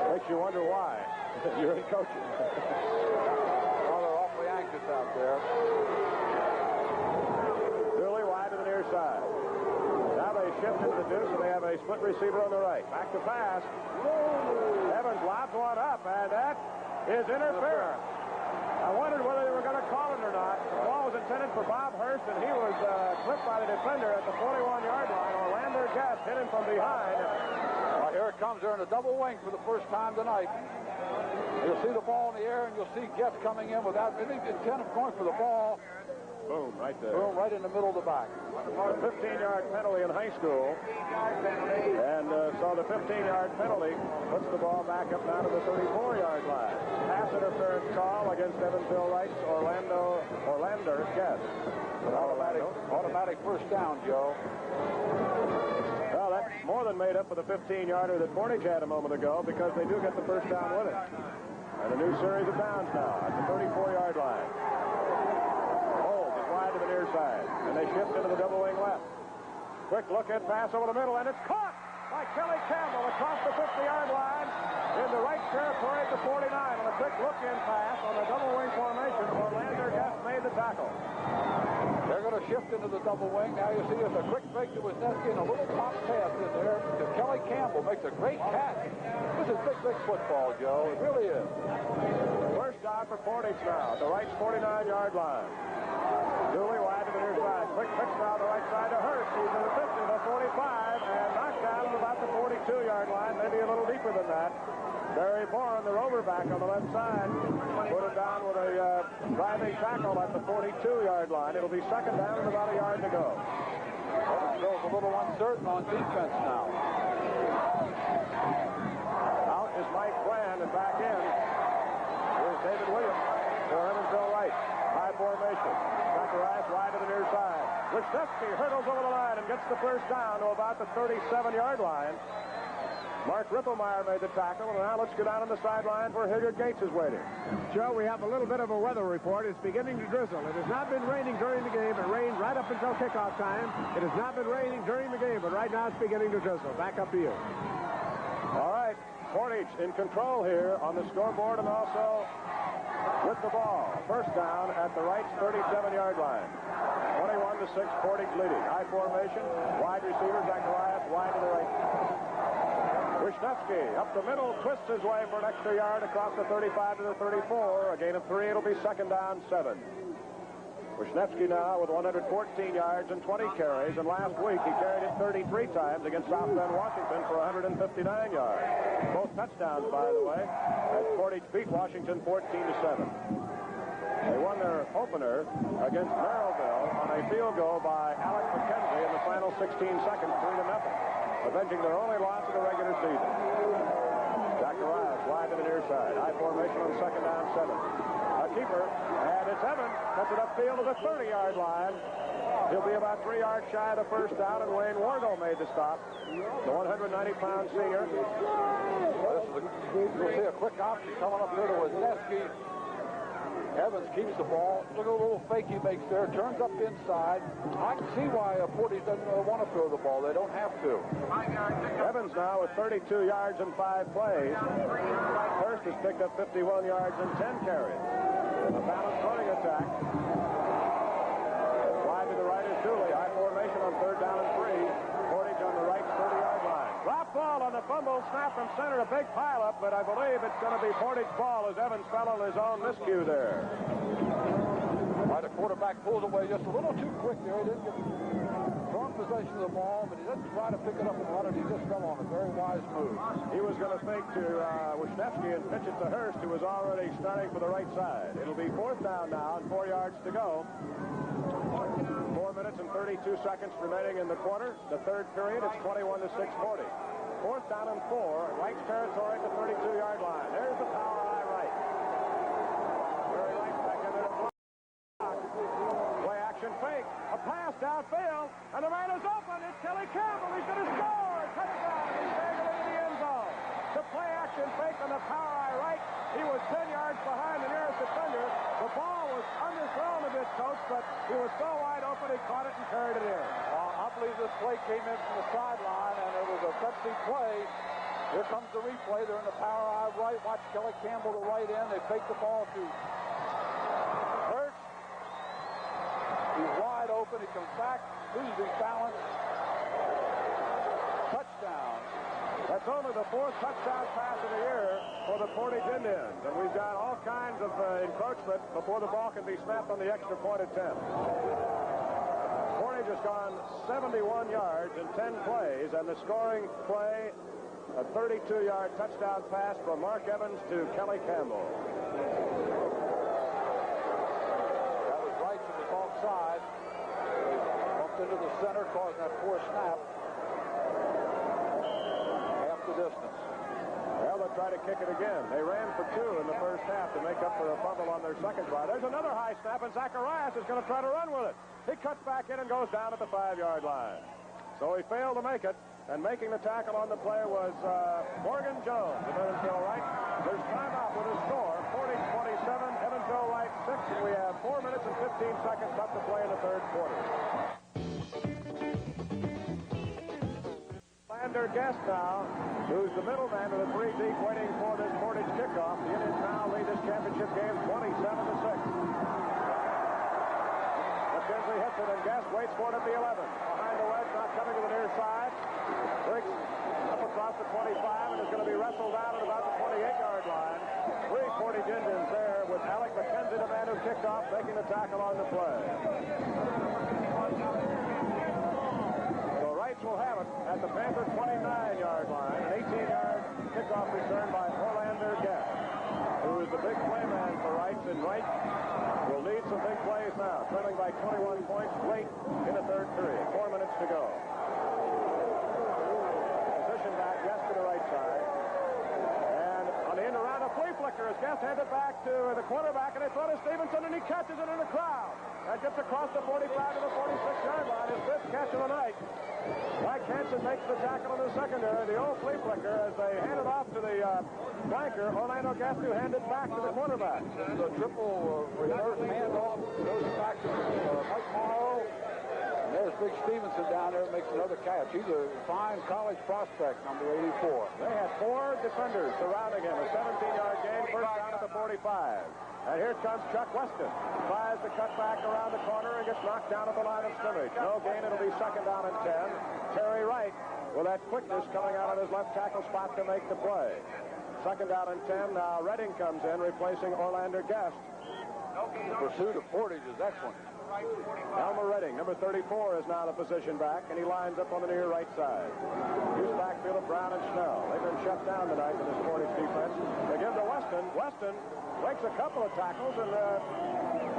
Makes you wonder why you're in coaching.
Well, they're awfully anxious out there.
Dooley wide to the near side. Now they shift into the deuce, and they have a split receiver on the right. Back to pass. Evans lobs one up, and that is interference. I wondered whether they were going to call it or not. The ball was intended for Bob Hurst, and he was clipped by the defender at the 41-yard line. Orlando Guest hit him from behind.
Well, here it comes. They're in a double wing for the first time tonight. You'll see the ball in the air, and you'll see Guest coming in without any intent of going for the ball.
Boom, right there.
Boom, right in the middle of the back.
A 15-yard penalty in high school. And so the 15-yard penalty puts the ball back up now to the 34-yard line. Pass interference call against Evansville Wright's Orlander Guest.
Automatic first down, Joe.
Well, that's more than made up for the 15-yarder that Portage had a moment ago, because they do get the first down with it. And a new series of downs now at the 34-yard line. Bowles is wide to the near side. And they shift into the double wing left. Quick look-in pass over the middle, and it's caught by Kelly Campbell across the 50-yard line in the right territory at the 49. On a quick look-in pass on the double wing formation, Orlando Guest made the tackle.
They're going to shift into the double wing. Now you see it's a quick break to Wisniewski and a little pop pass in there to Kelly Campbell. Makes a great catch. This is big football, Joe. It really is.
First down for Portage now at the right 49-yard line. Dooley wide to the near side. Quick pitch now to the right side to Hurst. He's in the 50, the 45, and knocked down at about the 42-yard line, maybe a little deeper than that. Barry Bourne, the rover back on the left side, put it down with a driving tackle at the 42-yard line. It'll be second down and about a yard to go.
Evansville's a little uncertain on defense now.
Out is Mike Bland, and back in is David Williams for Evansville right. High formation. Zacharias wide to the near side. Wisniewski hurdles over the line and gets the first down to about the 37-yard line. Mark Ripplemeyer made the tackle, and now let's go down on the sideline where Hilliard Gates is waiting.
Joe, we have a little bit of a weather report. It's beginning to drizzle. It has not been raining during the game. It rained right up until kickoff time. It has not been raining during the game, but right now it's beginning to drizzle. Back up to you.
All right, Portage in control here on the scoreboard and also with the ball. First down at the right 37-yard line. 21-6, Portage leading. High formation, wide receiver, Zacharias wide to the right. Wisniewski up the middle, twists his way for an extra yard across the 35 to the 34. A gain of 3. It'll be second down 7. Wisniewski now with 114 yards and 20 carries, and last week he carried it 33 times against South Bend, Washington for 159 yards. Both touchdowns, by the way, as Portage beat Washington 14-7. They won their opener against Merrillville on a field goal by Alec McKenzie in the final 16 seconds, 3-0, avenging their only loss of the regular season. Zacharias wide to the near side. High formation on second down 7. A keeper, and it's Evans. Cuts it upfield to the 30-yard line. He'll be about 3 yards shy of the first down, and Wayne Wargo made the stop. The 190-pound senior.
You'll see a quick option coming up here to Wisniewski. Evans keeps the ball. Look at the little fake he makes there. Turns up inside. I can see why Portage doesn't really want to throw the ball. They don't have to.
Evans now with 32 yards and 5 plays. Hurst has picked up 51 yards and 10 carries. A balanced running attack. Wide to the right is Dooley. High formation on third down and 3. Portage on the right 30-yard line. Drop ball on the fumble, snap from center, a big pileup, but I believe it's going to be Portage ball as Evans fell on his own miscue there.
The quarterback pulls away just a little too quick there. He didn't get strong possession of the ball, but he didn't try to pick it up and run it. He just fell on a very wise move.
He was going to fake to Wisniewski and pitch it to Hurst, who was already starting for the right side. It'll be fourth down now and 4 yards to go. 4 minutes and 32 seconds remaining in the quarter. The third period, it's 21-6 Portage. Fourth down and 4, right territory at the 32-yard line. There's the power high right. Very light back in there to block. Play action fake. A pass downfield, and the man is open. It's Kelly Campbell. He's going to score. Touchdown. He's staggered into the end zone. The play action fake on the power high right. He was 10 yards behind the nearest defender. The ball was underthrown a bit, Coach, but he was so wide open he caught it and carried it in.
I believe this play came in from the sideline, and it was a sexy play. Here comes the replay. They're in the power high right. Watch Kelly Campbell to right end. They fake the ball to Hurst. He's wide open. He comes back, loses his balance. Touchdown.
That's only the 4th touchdown pass of the year for the Portage Indians. And we've got all kinds of encroachment before the ball can be snapped on the extra point attempt. Portage has gone 71 yards in 10 plays, and the scoring play, a 32-yard touchdown pass from Mark Evans to Kelly Campbell.
That was right to the offside. Bumped into the center, causing that poor snap. The distance.
Well, they'll try to kick it again. They ran for 2 in the first half to make up for a fumble on their second try. There's another high snap, and Zacharias is going to try to run with it. He cuts back in and goes down at the 5-yard line. So he failed to make it. And making the tackle on the play was Morgan Jones of Evansville Wright. There's timeout with a score. Portage 27, Evansville Wright 6, and we have 4 minutes and 15 seconds left to play in the third quarter. Lander Guest now, who's the middleman of the 3 deep waiting for this Portage kickoff. The Indians now lead this championship game 27-6. McKenzie hits it, and Guest waits for it at the 11. Behind the wedge, not coming to the near side. Breaks up across the 25 and is going to be wrestled out at about the 28-yard line. 3 Portage Indians there with Alec McKenzie, the man who kicked off, making the tackle on the play. So Wrights will have it at the Panther 29-yard line. An 18-yard kickoff return by Orlander Guest, who is the big play man for Wrights, and Wright will need some big plays now, trailing by 21 points late in the third period. 4 minutes to go. Position back, Guest to the right side. And on the end around, a flea flicker as Guest hands it back to the quarterback, and they throw to Stevenson, and he catches it in the crowd. That gets across the 45 to the 46-yard line. His 5th catch of the night. Mike Hansen makes the tackle in the secondary. The old flea flicker as they hand it off to the flanker. Orlando Guest, who handed it back to the quarterback.
The triple reverse handoff goes back to Mike Morrow. And there's Big Stevenson down there, makes another catch. He's a fine college prospect, number 84.
They had 4 defenders surrounding him. A 17-yard gain, first down at the 45. And here comes Chuck Weston. Tries to cut back around the corner and gets knocked down at the line of scrimmage. No gain. It'll be second down and 10. Terry Wright, with that quickness coming out of his left tackle spot to make the play. Second down and 10. Now Redding comes in, replacing Orlander Guest.
The pursuit of Portage is excellent.
Elmer Redding, number 34, is now the position back, and he lines up on the near right side. Use backfield of Brown and Schnell. They've been shut down tonight with this Portage defense. They give to Weston. Weston breaks a couple of tackles and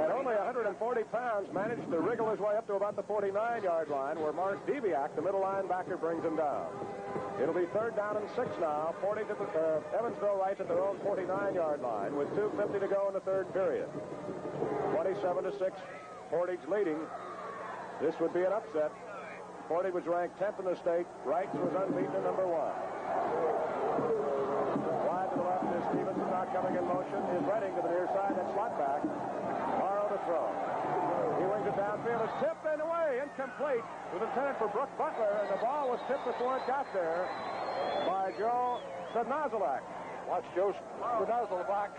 at only 140 pounds managed to wriggle his way up to about the 49-yard line, where Mark Deviak, the middle linebacker, brings him down. It'll be third down and 6 now. Portage at Evansville Wright at their own 49-yard line with 2:50 to go in the third period. 27-6. Portage leading. This would be an upset. Portage was ranked 10th in the state. Wrights was unbeaten at number 1. Wide to the left is Stevenson, not coming in motion. Is Redding to the near side. That's slot back. Morrow to throw. He wings it downfield. It's tipped and away. Incomplete. It was intended for Brooke Butler, and the ball was tipped before it got there by Joe Sednozalak.
Watch Joe Sednozalak,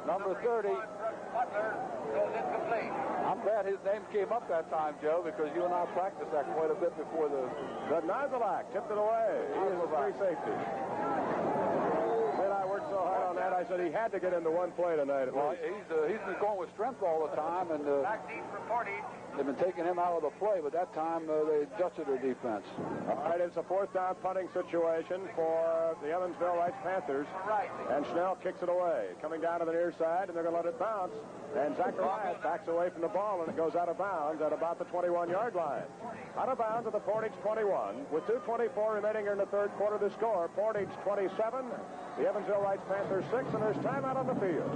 number 30.
Butler goes incomplete.
I'm glad his name came up that time, Joe, because you and I practiced that quite a bit before the...
Sednozalak tipped it away. He is a free safety. Then I worked so hard on that, I said he had to get into one play tonight.
Well, he's been going with strength all the time, and
Back deep for Portage.
they've been taking him out of the play, but that time they adjusted their defense.
All right, it's a 4th down punting situation for the Evansville Wrights Panthers. And Schnell kicks it away. Coming down to the near side, and they're going to let it bounce. And Zacharias backs away from the ball, and it goes out of bounds at about the 21-yard line. Out of bounds at the Portage 21. With 2:24 remaining here in the third quarter, the score, Portage 27, the Evansville Wrights Panthers 6, and there's time out on the field.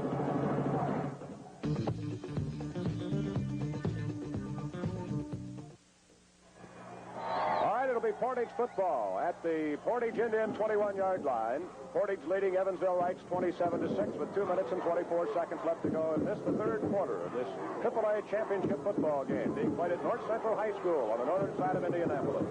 It'll be Portage football at the Portage Indian 21-yard line. Portage leading Evansville Wrights 27-6 with 2 minutes and 24 seconds left to go in the third quarter of this AAA championship football game being played at North Central High School on the northern side of Indianapolis.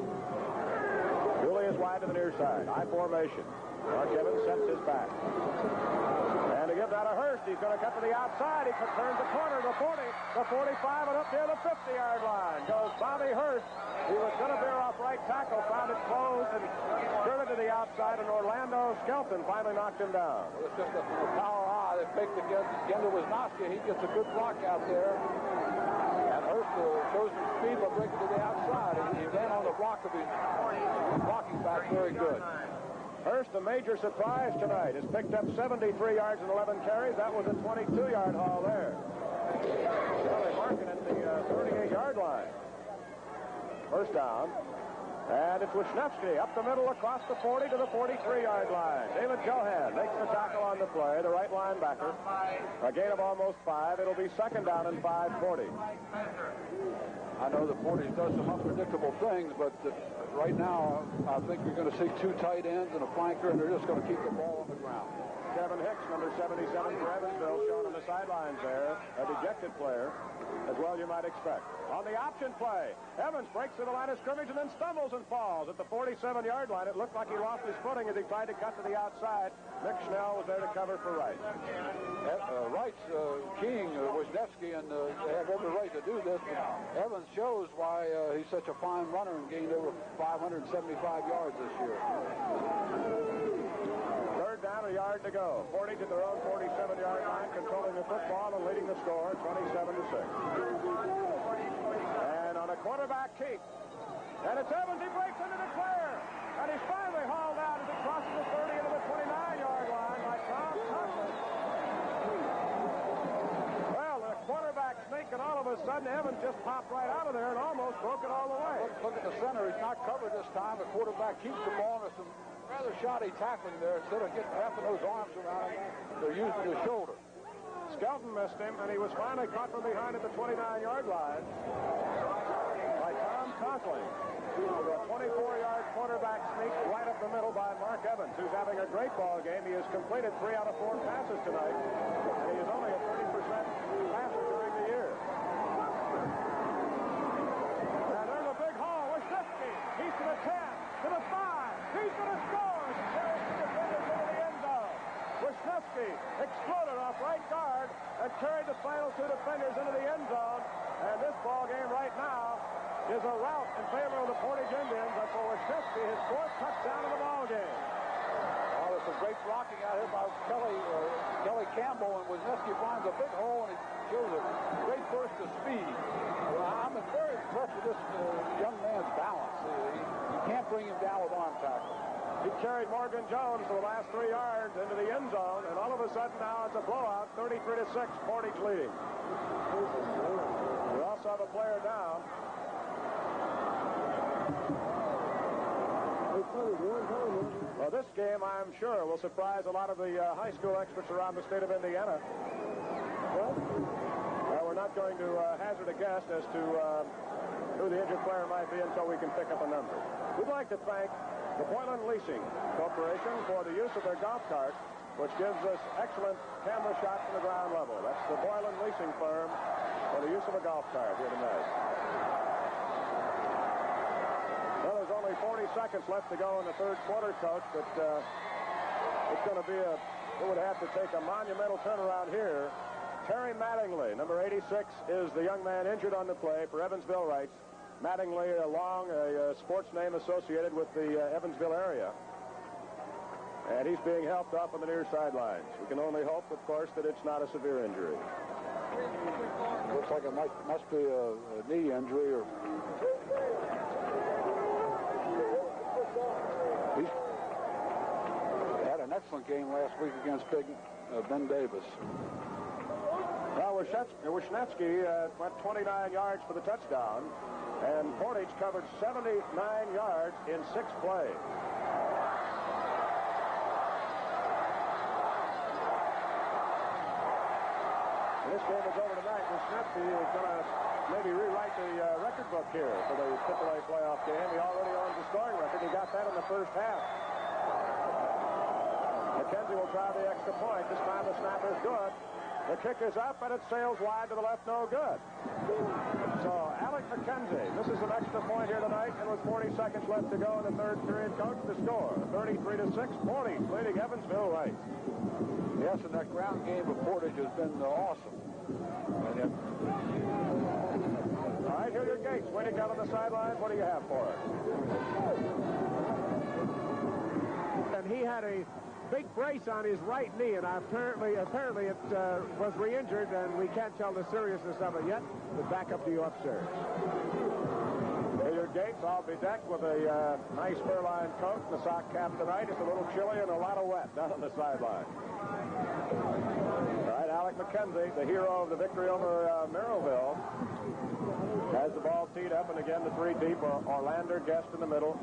Dooley is wide to the near side. I formation. Mark Evans sets his back. And to give that a Hurst, he's going to cut to the outside. He turns the corner, the 40, the 45, and up near the 50-yard line goes Bobby Hurst. He was going to veer off right tackle, found it closed, and skirted to the outside, and Orlando Skelton finally knocked him down.
Well, it's just a power eye that picked against Gender Wisnowski. He gets a good block out there. And Hurst shows some speed by breaking to the outside. He ran on the block of his blocking back very good.
Hurst, a major surprise tonight, has picked up 73 yards and 11 carries. That was a 22-yard haul there. Well, they mark it at the 38-yard line. First down. And it's Wisniewski up the middle across the 40 to the 43-yard line. David Johan makes the tackle on the play, the right linebacker. A gain of almost 5. It'll be second down and 5:40.
I know that Portage does some unpredictable things, but right now I think you're going to see 2 tight ends and a flanker, and they're just going to keep the ball on the ground.
Kevin Hicks, number 77 for Evansville, shown on the sidelines there. A dejected player, as well you might expect. On the option play, Evans breaks through the line of scrimmage and then stumbles and falls at the 47-yard line. It looked like he lost his footing as he tried to cut to the outside. Mick Schnell was there to cover for Wright.
Wright's keying Wisniewski, and they have every right to do this. Evans shows why he's such a fine runner and gained over 575 yards this year.
Down, a yard to go. Portage at their own 47-yard line, controlling the football and leading the score 27-6. And on a quarterback keep, and it's Evans. He breaks into the clear, and he's finally hauled out as it crosses the 30 into the 29-yard line by Tom Conklin. Well, the quarterback sneak, and all of a sudden Evans just popped right out of there and almost broke it all the way.
Look at the center. He's not covered this time. The quarterback keeps the ball, and there's some rather shoddy tackling there. Instead of wrapping those arms around him, they're using his shoulder.
Skelton missed him, and he was finally caught from behind at the 29-yard line by Tom Conklin. A 24-yard quarterback sneak right up the middle by Mark Evans, who's having a great ball game. He has completed 3 out of 4 passes tonight, and he is only a 30% passer during the year. And there's a big hole. Wisniewski. He's to the 10, to the 5. He's going to score. He carries the defenders into the end zone. Wisniewski exploded off right guard and carried the final 2 defenders into the end zone. And this ball game right now is a rout in favor of the Portage Indians. And for Wisniewski, his 4th touchdown of the ball game.
Oh, there's some great blocking out here by Kelly Campbell, and Wisniewski finds a big hole, and he shows a great burst of speed. I'm very impressed with this young man's balance. You can't bring him down with arm tackle.
He carried Morgan Jones for the last 3 yards into the end zone, and all of a sudden now it's a blowout, 33-6, Portage leading. We also have a player down. Well, this game, I'm sure, will surprise a lot of the high school experts around the state of Indiana. We're not going to hazard a guess as to who the injured player might be until we can pick up a number. We'd like to thank the Boylan Leasing Corporation for the use of their golf cart, which gives us excellent camera shots from the ground level. That's the Boylan Leasing firm for the use of a golf cart here tonight. Well, there's only 40 seconds left to go in the 3rd quarter, Coach, but it's going to be it would have to take a monumental turnaround here. Terry Mattingly, number 86, is the young man injured on the play for Evansville Wrights. Mattingly, a sports name associated with the Evansville area. And he's being helped off on the near sidelines. We can only hope, of course, that it's not a severe injury.
Looks like it must be a knee injury. Or he had an excellent game last week against Ben Davis.
Well, Wisniewski went 29 yards for the touchdown, and Portage covered 79 yards in 6 plays. This game is over tonight. Wisniewski is going to maybe rewrite the record book here for the AAA playoff game. He already owns the scoring record. He got that in the first half. McKenzie will try the extra point. This time the snap is good. The kick is up, and it sails wide to the left, no good. So, Alec McKenzie, this is an extra point here tonight, and with 40 seconds left to go in the 3rd period, Coach, the score, 33-6, Portage leading Evansville Wrights.
Yes, and that ground game of Portage has been awesome.
All right, here are your Gates waiting down on the sideline. What do you have for us?
And he had a big brace on his right knee, and apparently it was re-injured, and we can't tell the seriousness of it yet. But back up to you upstairs.
Hilliard Gates, all bedecked with a nice fur-lined coat and a sock cap tonight. It's a little chilly and a lot of wet down on the sideline. All right, Alec McKenzie, the hero of the victory over Merrillville. Has the ball teed up, and again the three deep are Orlander, Guest in the middle,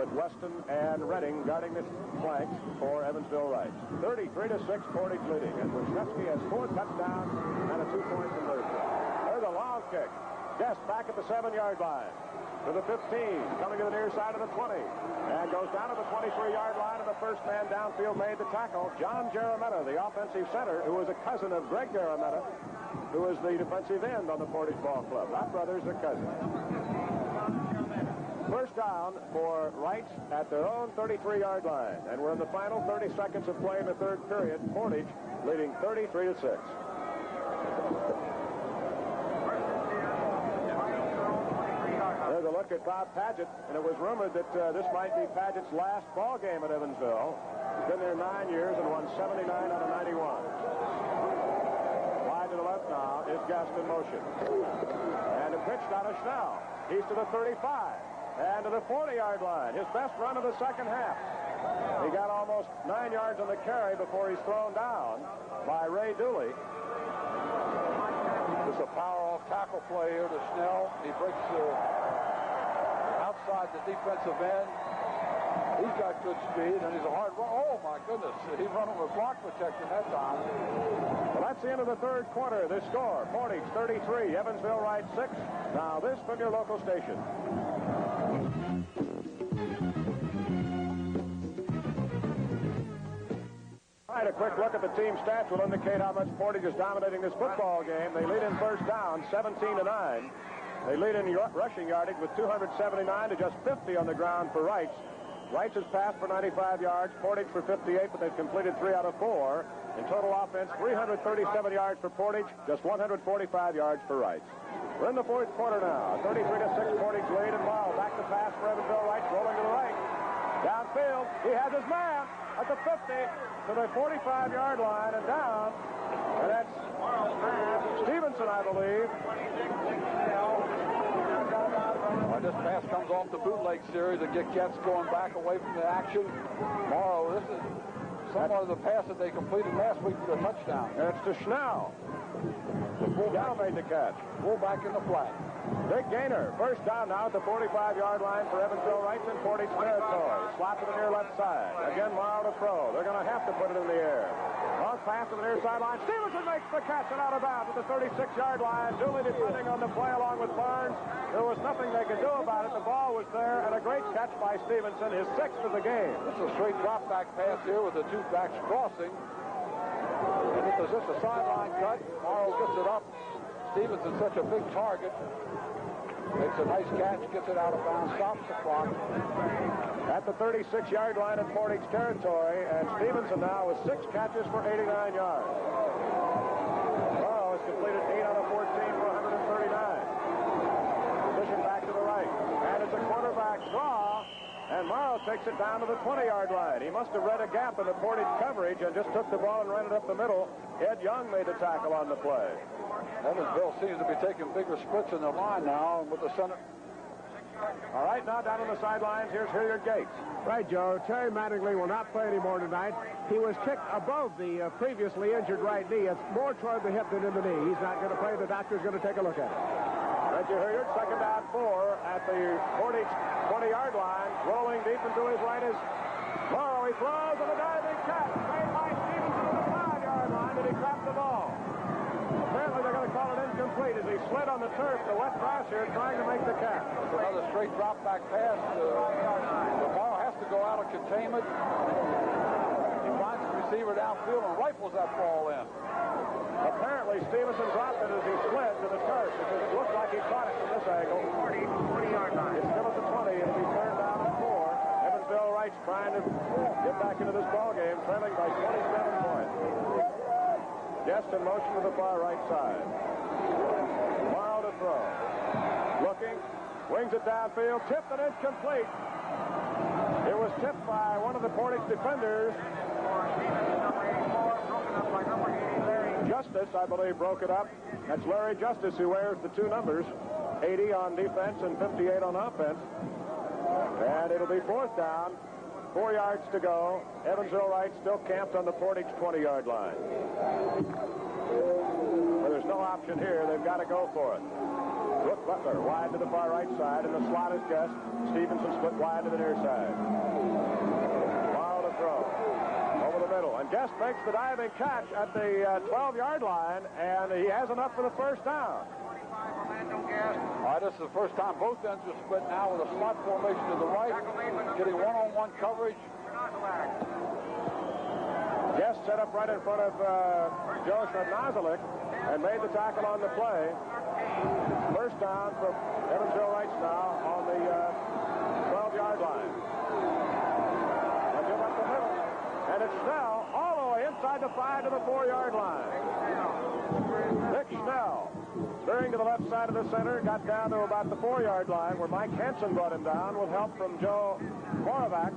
with Weston and Redding guarding the flanks for Evansville Wright. 33-6, Portage leading, and Wisniewski has 4 touchdowns and a 2-point conversion. There's a long kick. Guest back at the 7-yard line. To the 15, coming to the near side of the 20, and goes down to the 23-yard line, and the first man downfield made the tackle. John Jarametta, the offensive center, who was a cousin of Greg Jarametta, who is the defensive end on the Portage Ball Club. Not brothers, they're cousins. First down for Wrights at their own 33-yard line, and we're in the final 30 seconds of play in the third period. Portage leading 33-6. There's a look at Bob Paget, and it was rumored that this might be Paget's last ball game at Evansville. He's been there 9 years and won 79 out of 91. Wide to the left now is Guest in motion. And a pitch out of Schnell. He's to the 35 and to the 40-yard line. His best run of the second half. He got almost 9 yards on the carry before he's thrown down by Ray Dooley.
It's a power-off tackle play here to Schnell. He breaks outside the defensive end. He's got good speed, and he's a hard run. Oh, my goodness. He run over block protection that time.
Well, that's the end of the third quarter. This score, Portage 33, Evansville Wright 6. Now this from your local station. All right, a quick look at the team stats will indicate how much Portage is dominating this football game. They lead in first down, 17-9. They lead in rushing yardage with 279 to just 50 on the ground for Wrights. Wrights has passed for 95 yards, Portage for 58, but they've completed 3 out of 4. In total offense, 337 yards for Portage, just 145 yards for Wrights. We're in the fourth quarter now. 33-6 Portage lead, and Morrow back to pass for Evansville Wrights, rolling to the right. Downfield, he has his man at the 50 to the 45-yard line and down. And that's Stevenson, I believe.
This pass comes off the bootleg series and gets going back away from the action. Morrow, this is somewhat of the pass that they completed last week for the touchdown.
And it's to Schnell. Schnell made the catch.
Fullback in the flat.
Big gainer. First down now at the 45-yard line for Evansville Wrights in Portage territory. Slot to the near left side. Again, Morrow to throw. They're going to have to put it in the air. Long pass to the near sideline. Stevenson makes the catch and out of bounds at the 36-yard line. Dooley defending on the play along with Barnes. There was nothing they could do about it. The ball was there, and a great catch by Stevenson, his 6th of the game.
This is a straight drop-back pass here with the two backs crossing. And it was just a sideline cut. Morrow gets it up. Stevenson's such a big target. Makes a nice catch, gets it out of bounds, stops the clock.
At the 36-yard line in Portage territory, and Stevenson now with 6 catches for 89 yards. Morrow has completed 8 out of 14 for 139. Position back to the right, and it's a quarterback draw, and Morrow takes it down to the 20-yard line. He must have read a gap in the Portage coverage and just took the ball and ran it up the middle. Ed Young made the tackle on the play.
Evansville seems to be taking bigger splits in the line now with the center.
All right, now down on the sidelines, here's Hilliard Gates.
Right, Joe. Terry Mattingly will not play anymore tonight. He was kicked above the previously injured right knee. It's more toward the hip than in the knee. He's not going to play. The doctor's going to take a look at it.
Thank you, Hilliard. Second down 4 at the Portage 20-yard line. Rolling deep into his right is Morrow. He throws and a diving catch. Made by Stevenson on the 5-yard line, and he dropped the ball. Apparently they're going to call it incomplete as he slid on the turf, the wet grass here, trying to make the catch.
Another straight drop-back pass. Morrow has to go out of containment. He finds the receiver downfield and rifles that ball in.
Apparently Stevenson dropped it as he slid to the turf because it looked like he caught it from this angle.
20-yard line.
It's still at the 20. It'll be turned down at 4. Evansville Wrights trying to get back into this ball game, trailing by 27 points. Guest in motion to the far right side. Morrow to throw. Looking, wings it downfield, tipped and incomplete. It was tipped by one of the Portage defenders. Justice, I believe, broke it up. That's Larry Justice, who wears the 2 numbers, 80 on defense and 58 on offense. And it'll be 4th down. 4 yards to go. Evansville Wright still camped on the Portage 20-yard line. But there's no option here. They've got to go for it. Brooke Butler wide to the far right side, and the slot is Guest. Stevenson split wide to the near side. Wild to throw. Over the middle, and Guest makes the diving catch at the 12-yard line, and he has enough for the first down.
All right, this is the first time both ends are split now with a slot formation to the right, getting one-on-one coverage.
Guest set up right in front of Joe Shrednazalik and made the tackle on the play. First down from Evansville Rights now on the 12-yard line. And give up the middle. And it's Snell all the way inside the 5 to the 4-yard line. Nick Snell, veering to the left side of the center, got down to about the 4-yard line where Mike Hansen brought him down with help from Joe Moravec.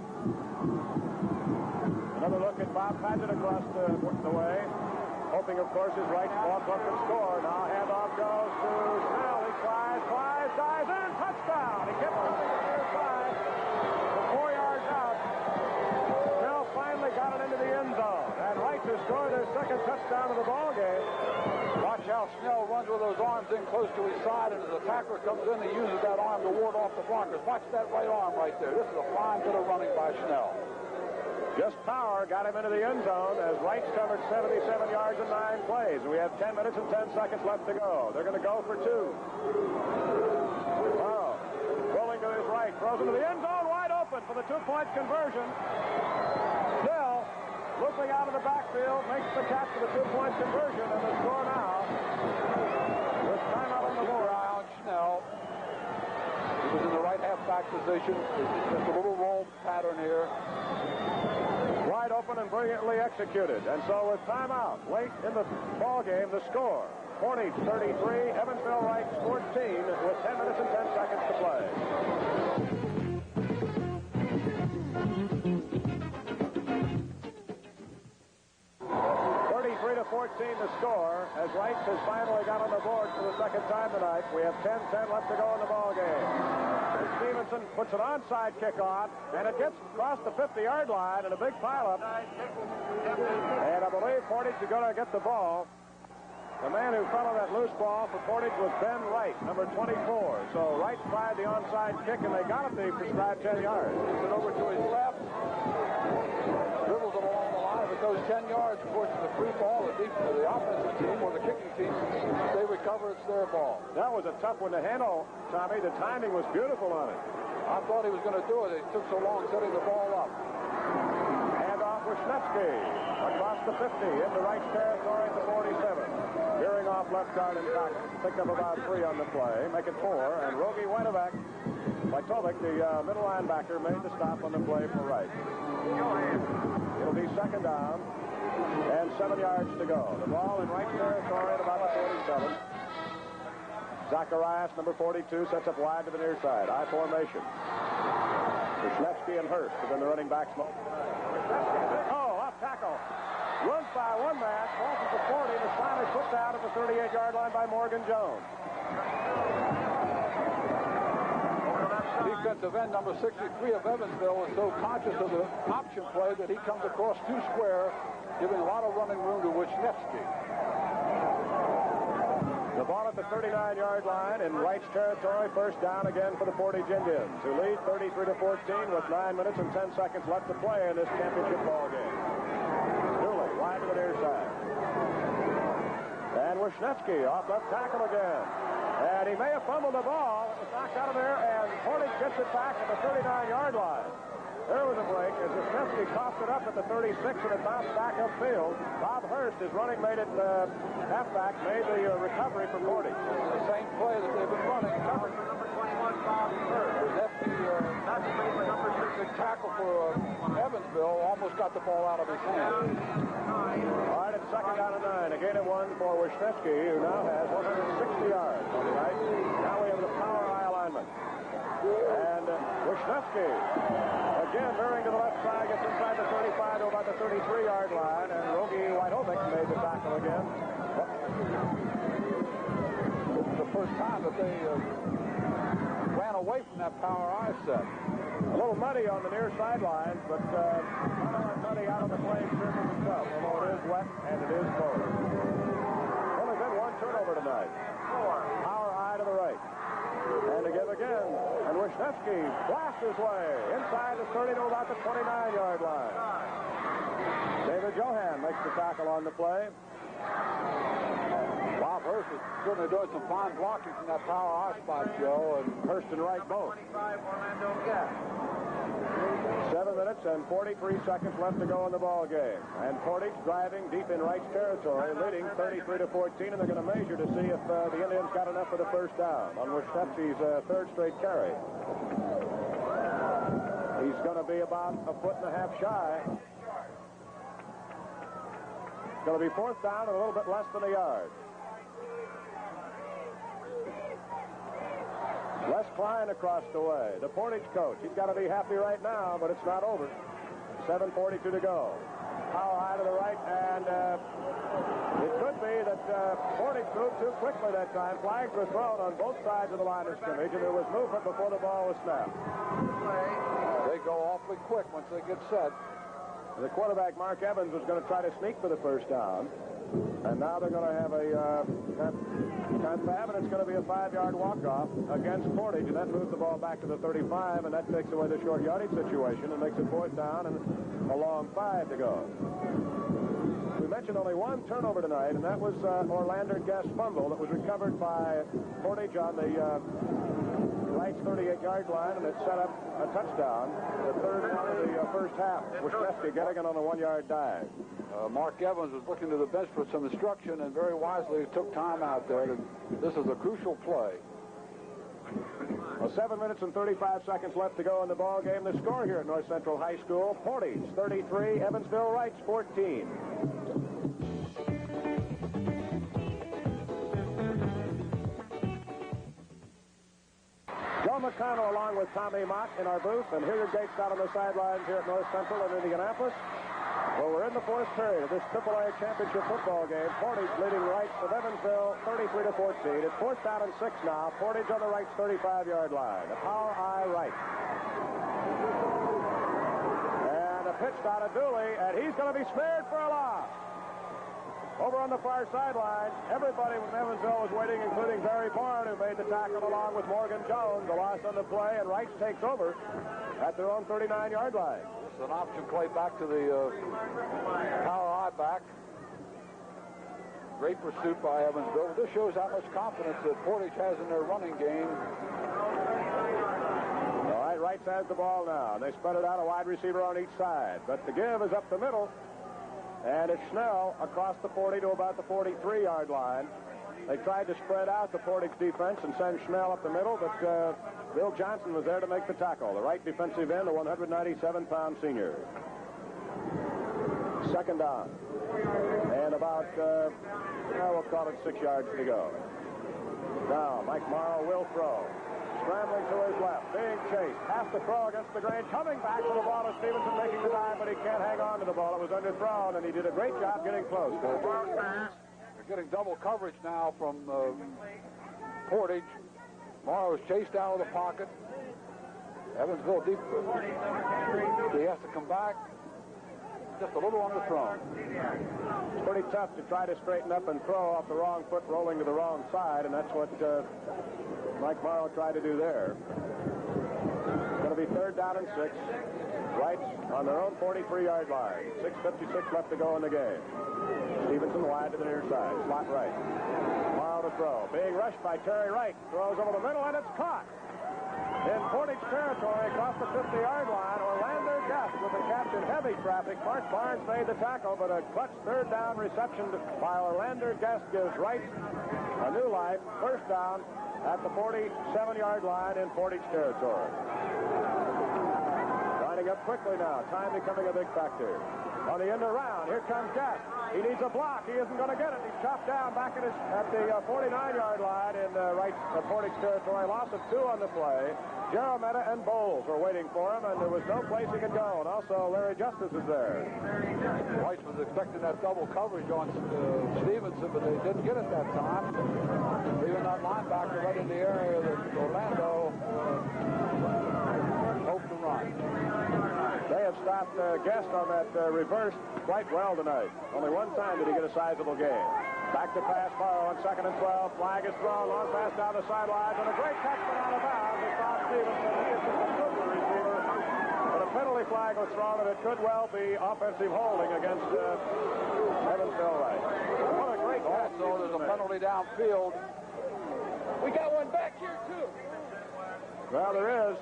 Another look at Bob Padgett across the way, hoping, of course, his right ball club can score. Now handoff goes to Snell. He flies, dives in, touchdown. He kept running to the near side. The 4 yards out. Snell finally got it into the end zone. And Wright has scored his second touchdown of the ball game.
Watch how Snell runs with those arms in close to his side, and as the tackler comes in, he uses that arm to ward off the blockers. Watch that right arm right there. This is a fine bit of running by Snell.
Just power got him into the end zone as Wright's covered 77 yards in 9 plays. We have 10 minutes and 10 seconds left to go. They're going to go for 2. Wow. Rolling to his right, throws into the end zone, wide open for the 2-point conversion. Snell, looping out of the backfield, makes the catch for the 2-point conversion, and the score now with timeout on the board.
Eye on Snell. He was in the right halfback position. Just a little roll pattern here.
Wide open and brilliantly executed. And so with timeout late in the ball game, the score, Portage 33, Evansville Rights 14, with 10 minutes and 10 seconds to play. 33-14 the score as Rights has finally got on the board for the second time tonight. We have 10-10 left to go in the ball game. Stevenson puts an onside kick on, and it gets across the 50-yard line in a big pileup. And I believe Portage is going to get the ball. The man who fell on that loose ball for Portage was Ben Wright, number 24. So Wright tried the onside kick, and they got it the prescribed 10 yards.
Moves it over to his left. Dribbles it along the line. If it goes 10 yards, of course, it's a free ball. The offensive team or the kicking team, they recover, it's their ball.
That was a tough one to handle, Tommy. The timing was beautiful on it.
I thought he was going to do it. It took so long setting the ball up.
Hand off Wisniewski across the 50 into Wright's territory at the 47. Veering off left guard and tackle. Picked up about 3 on the play. Make it 4. And Rogie Weinovac, Wojtowicz, the middle linebacker, made the stop on the play for Wright. It'll be second down and 7 yards to go. The ball in Wright's territory at about the 47. Zacharias, number 42, sets up wide to the near side. I formation. Wisniewski and Hurst have been the running backs. Oh, off tackle. Runs by one man, crosses the 40, and is finally put down at the 38-yard line by Morgan Jones.
Defensive end number 63 of Evansville is so conscious of the option play that he comes across 2 square, giving a lot of running room to Wisniewski.
The ball at the 39-yard line in Wright's territory. First down again for the Portage Indians, who lead 33-14 with 9 minutes and 10 seconds left to play in this championship ball game. Dooley wide to the near side. And Wisniewski off left tackle again. And he may have fumbled the ball. It was knocked out of there, and Portage gets it back at the 39-yard line. There was a break as Wisniewski coughed it up at the 36, and it bounced back upfield. Bob Hurst, his running mate at halfback, made the recovery for Portage.
The same play that they've been running. Number 21, Bob Hurst. Wisniewski, the tackle for Evansville, almost got the ball out of his hand.
All right, it's second down and 9. A gain of 1 for Wisniewski, who now has 160 yards on the right. Now we have the power high alignment. And Wisniewski, again, veering to the left side, gets inside the 35 to about the 33-yard line, and Rogie Weinovac made the tackle again.
This is the first time that they ran away from that power I set.
A little muddy on the near sidelines, but not muddy out on the playing surface itself, although it is wet and it is cold. Only been 1 turnover tonight. Power eye to the right. Wisniewski blasts his way inside the 30 to about the 29-yard line. David Johan makes the tackle on the play.
Bob Hurst is certainly doing some fine blocking from that power I spot, Joe, and
Hurst and Wright both. 7 minutes and 43 seconds left to go in the ball game. And Portage driving deep in Wright's territory, leading 33-14, and they're going to measure to see if the Indians got enough for the first down on Wisniewski's third straight carry. He's going to be about a foot and a half shy. It's going to be fourth down and a little bit less than a yard. Les Klein across the way, the Portage coach. He's got to be happy right now, but it's not over. 7:42 to go. Power high to the right, and it could be that Portage moved too quickly that time. Flags were thrown on both sides of the line of scrimmage, and there was movement before the ball was snapped.
they go awfully quick once they get set.
The quarterback, Mark Evans, was going to try to sneak for the first down. And now they're going to have a confab, and it's going to be a 5-yard walk-off against Portage, and that moves the ball back to the 35, and that takes away the short yardage situation and makes it fourth down and a long 5 to go. We mentioned only one turnover tonight, and that was Orlander Guest's fumble that was recovered by Portage on the Wright's 38-yard line, and it set up a touchdown, the third one of the first half. Wisniewski getting it on a 1-yard dive.
Mark Evans was looking to the bench for some instruction and very wisely took time out there. This is a crucial play.
Well, 7 minutes and 35 seconds left to go in the ball game. The score here at North Central High School: Portage 33, Evansville Wrights 14. Joe McConnell along with Tommy Mott in our booth, and Hilliard Gates out on the sidelines here at North Central in Indianapolis. Well, we're in the fourth period of this AAA championship football game. Portage leading Wrights of Evansville 33-14. It's fourth down and 6 now. Portage on the Wrights' 35-yard line. The power eye right. And a pitch down to Dooley, and he's going to be spared for a loss. Over on the far sideline, everybody from Evansville was waiting, including Barry Bourne, who made the tackle along with Morgan Jones. The loss on the play, and Wrights takes over at their own 39-yard line.
This is an option play back to the power eye back. Great pursuit by Evansville. This shows how much confidence that Portage has in their running game.
All right, Wrights has the ball now. They spread it out, a wide receiver on each side. But the give is up the middle. And it's Schnell across the 40 to about the 43-yard line. They tried to spread out the Portage defense and send Schnell up the middle, but Bill Johnson was there to make the tackle. The right defensive end, the 197-pound senior. Second down. And about, we'll call it 6 yards to go. Now, Mike Morrow will throw. Scrambling to his left, being chased, has to throw against the grain, coming back to the ball is Stevenson making the dive, but he can't hang on to the ball. It was underthrown, and he did a great job getting close.
They're getting double coverage now from Portage. Morrow is chased out of the pocket. Evansville deep. He has to come back. Just a little underthrown.
It's pretty tough to try to straighten up and throw off the wrong foot, rolling to the wrong side, and that's what Mike Morrow tried to do there. It's going to be third down and 6. Wrights on their own 43-yard line. 6:56 left to go in the game. Stevenson wide to the near side. Slot right. Morrow to throw. Being rushed by Terry Wright. Throws over the middle, and it's caught. In Portage territory across the 50-yard line, Orlander Guest with a catch in heavy traffic. Mark Barnes made the tackle, but a clutch third down reception by Orlander Guest gives Wright a new life. First down at the 47-yard line in Portage territory. Lining up quickly now. Time becoming a big factor. On the end around, here comes Guest. He needs a block. He isn't going to get it. He's chopped down back at the 49-yard line in Wright's Portage territory. Loss of 2 on the play. Jerometta and Bowles were waiting for him, and there was no place he could go. And also, Larry Justice is there.
Wright was expecting that double coverage on Stevenson, but they didn't get it that time. Leaving that linebacker right in the area that Orlando hoped to run.
They have stopped Guest on that reverse quite well tonight. Only one time did he get a sizable gain. Back to pass, Morrow on 2nd and 12. Flag is thrown. Long pass down the sidelines. And a great catch but out of bounds. It's Bob Stevenson. He is just a super receiver. But a penalty flag was thrown, and it could well be offensive holding against Evansville Wright. What a great catch.
Also, there's a penalty downfield.
We got one back here, too.
Well, there is.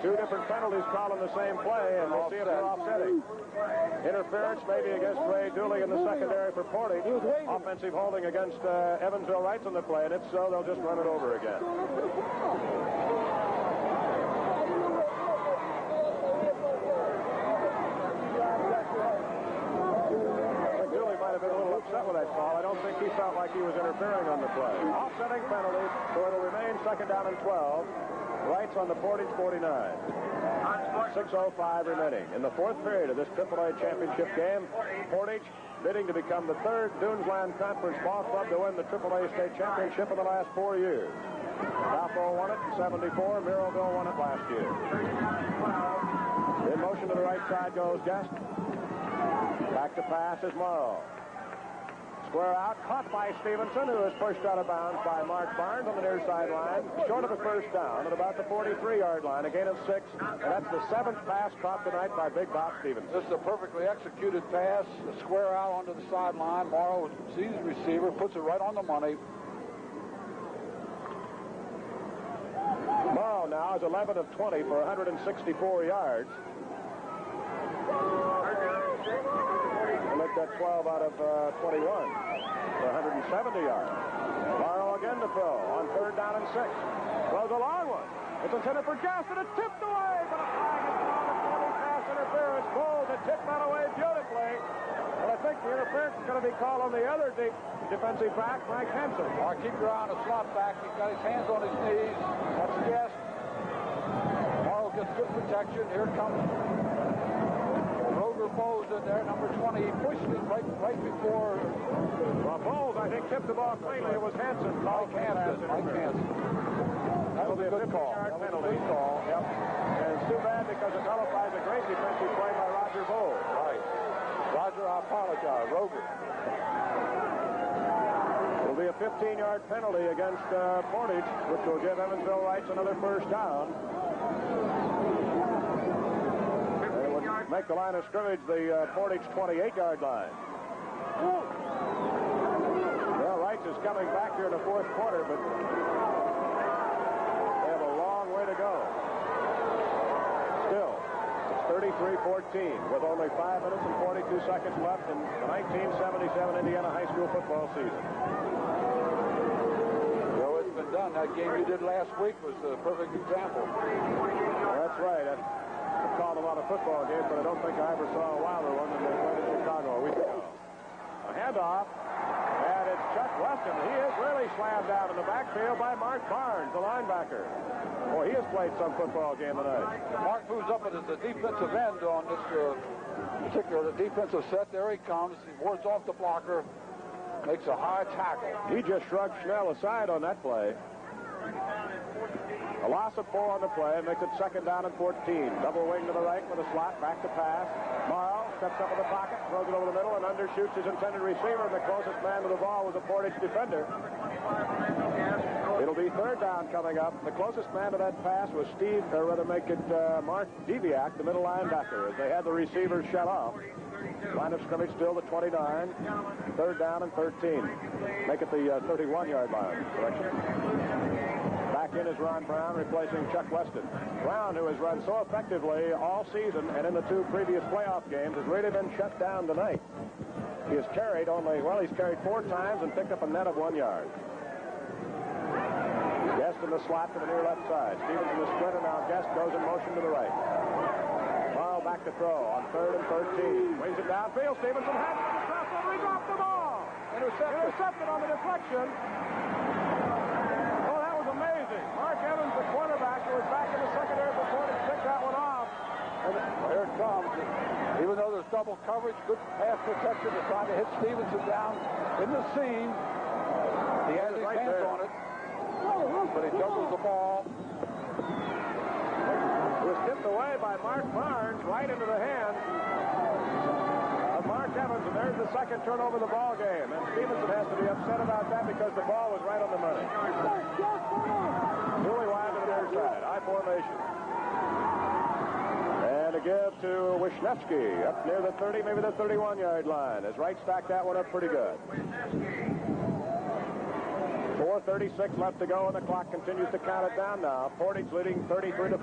2 different penalties called on the same play, and we'll see if they're offsetting. Interference maybe against Ray Dooley in the secondary for Portage. Offensive holding against Evansville Wright's on the play, and if so, they'll just run it over again. Dooley might have been a little upset with that call. I don't think he felt like he was interfering on the play. Offsetting penalties, so it'll remain 2nd down and 12. Wright's on the Portage 49. 6:05 remaining. In the 4th period of this AAA championship game, Portage bidding to become the 3rd Dunesland Conference ball club to win the AAA state championship in the last 4 years. Southall won it in 74. Mirrowville won it last year. In motion to the right side goes Guest. Back to pass is Morrow. Square out, caught by Stevenson, who is pushed out of bounds by Mark Barnes on the near sideline, short of a first down at about the 43-yard line, a gain of 6, and that's the 7th pass caught tonight by Big Bob Stevenson.
This is a perfectly executed pass, a square out onto the sideline. Morrow sees the receiver, puts it right on the money.
Morrow now is 11 of 20 for 164 yards. And make that 12 out of 21 for 170 yards. Morrow again to throw on 3rd down and 6. Throws a long one. It's intended for Guest, and it's tipped away, but a flag is thrown. It's holding pass interference. Bowles had tipped that away beautifully. But I think the interference is going to be called on the other defensive back, Mike Henson.
All right, keep your eye on the slot back. He's got his hands on his knees. That's Guest. Morrow gets good protection. Here comes Bowles in there, number 20. He pushed it right before.
Well, Bowles, I think, tipped the ball cleanly. It was Hanson.
Mike Hanson. That was a good call.
That was a good call. Yep. And it's too bad because it nullifies a great defensive play by Roger Bowles.
Right. Roger, I apologize. Roger.
It'll be a 15-yard penalty against Portage, which will give Evansville Wrights another first down. Make the line of scrimmage the Portage 28-yard line. Well, Wrights is coming back here in the 4th quarter, but they have a long way to go. Still, it's 33-14 with only 5 minutes and 42 seconds left in the 1977 Indiana high school football season.
Well, it's been done. That game you did last week was a perfect example.
That's right. I've called a lot of football games, but I don't think I ever saw a wilder one than they played in Chicago a week ago. A handoff, and it's Chuck Weston. He is really slammed out in the backfield by Mark Barnes, the linebacker. Boy, he has played some football game tonight.
Mark moves up as the defensive end on this particular defensive set. There he comes. He wards off the blocker, makes a high tackle.
He just shrugged Schnell aside on that play. A loss of 4 on the play makes it 2nd down and 14. Double wing to the right with a slot, back to pass. Morrow steps up in the pocket, throws it over the middle, and undershoots his intended receiver. And the closest man to the ball was a Portage defender. It'll be 3rd down coming up. The closest man to that pass was Mark Deviak, the middle linebacker, as they had the receivers shut off. Line of scrimmage still the 29. 3rd down and 13. Make it the 31-yard line. Correction. Back in is Ron Brown, replacing Chuck Weston. Brown, who has run so effectively all season and in the 2 previous playoff games, has really been shut down tonight. He has carried he's carried 4 times and picked up a net of 1 yard. Guest in the slot to the near left side. Stevens in the splinter now. Guest goes in motion to the right. Morrow back to throw on 3rd and 13. Wings it downfield. Stevenson has it. The crossover. He dropped the ball. Intercepted on the deflection. Amazing. Mark Evans, the quarterback, who was back in the secondary before he picked that one off.
And there it comes. Even though there's double coverage, good pass protection to try to hit Stevenson down in the seam. He has his hands on it, but he juggles the ball.
It was tipped away by Mark Barnes right into the hands of Mark Evans, and there's the the second turnover of the ball game, and Stevenson has to be upset about that because the ball was right on the money. Dooley wide to the near side, I formation. And a give to Wisniewski up near the 30, maybe the 31-yard line, as Wright stacked that one up pretty good. 4:36 left to go, and the clock continues to count it down now. Portage leading 33-14.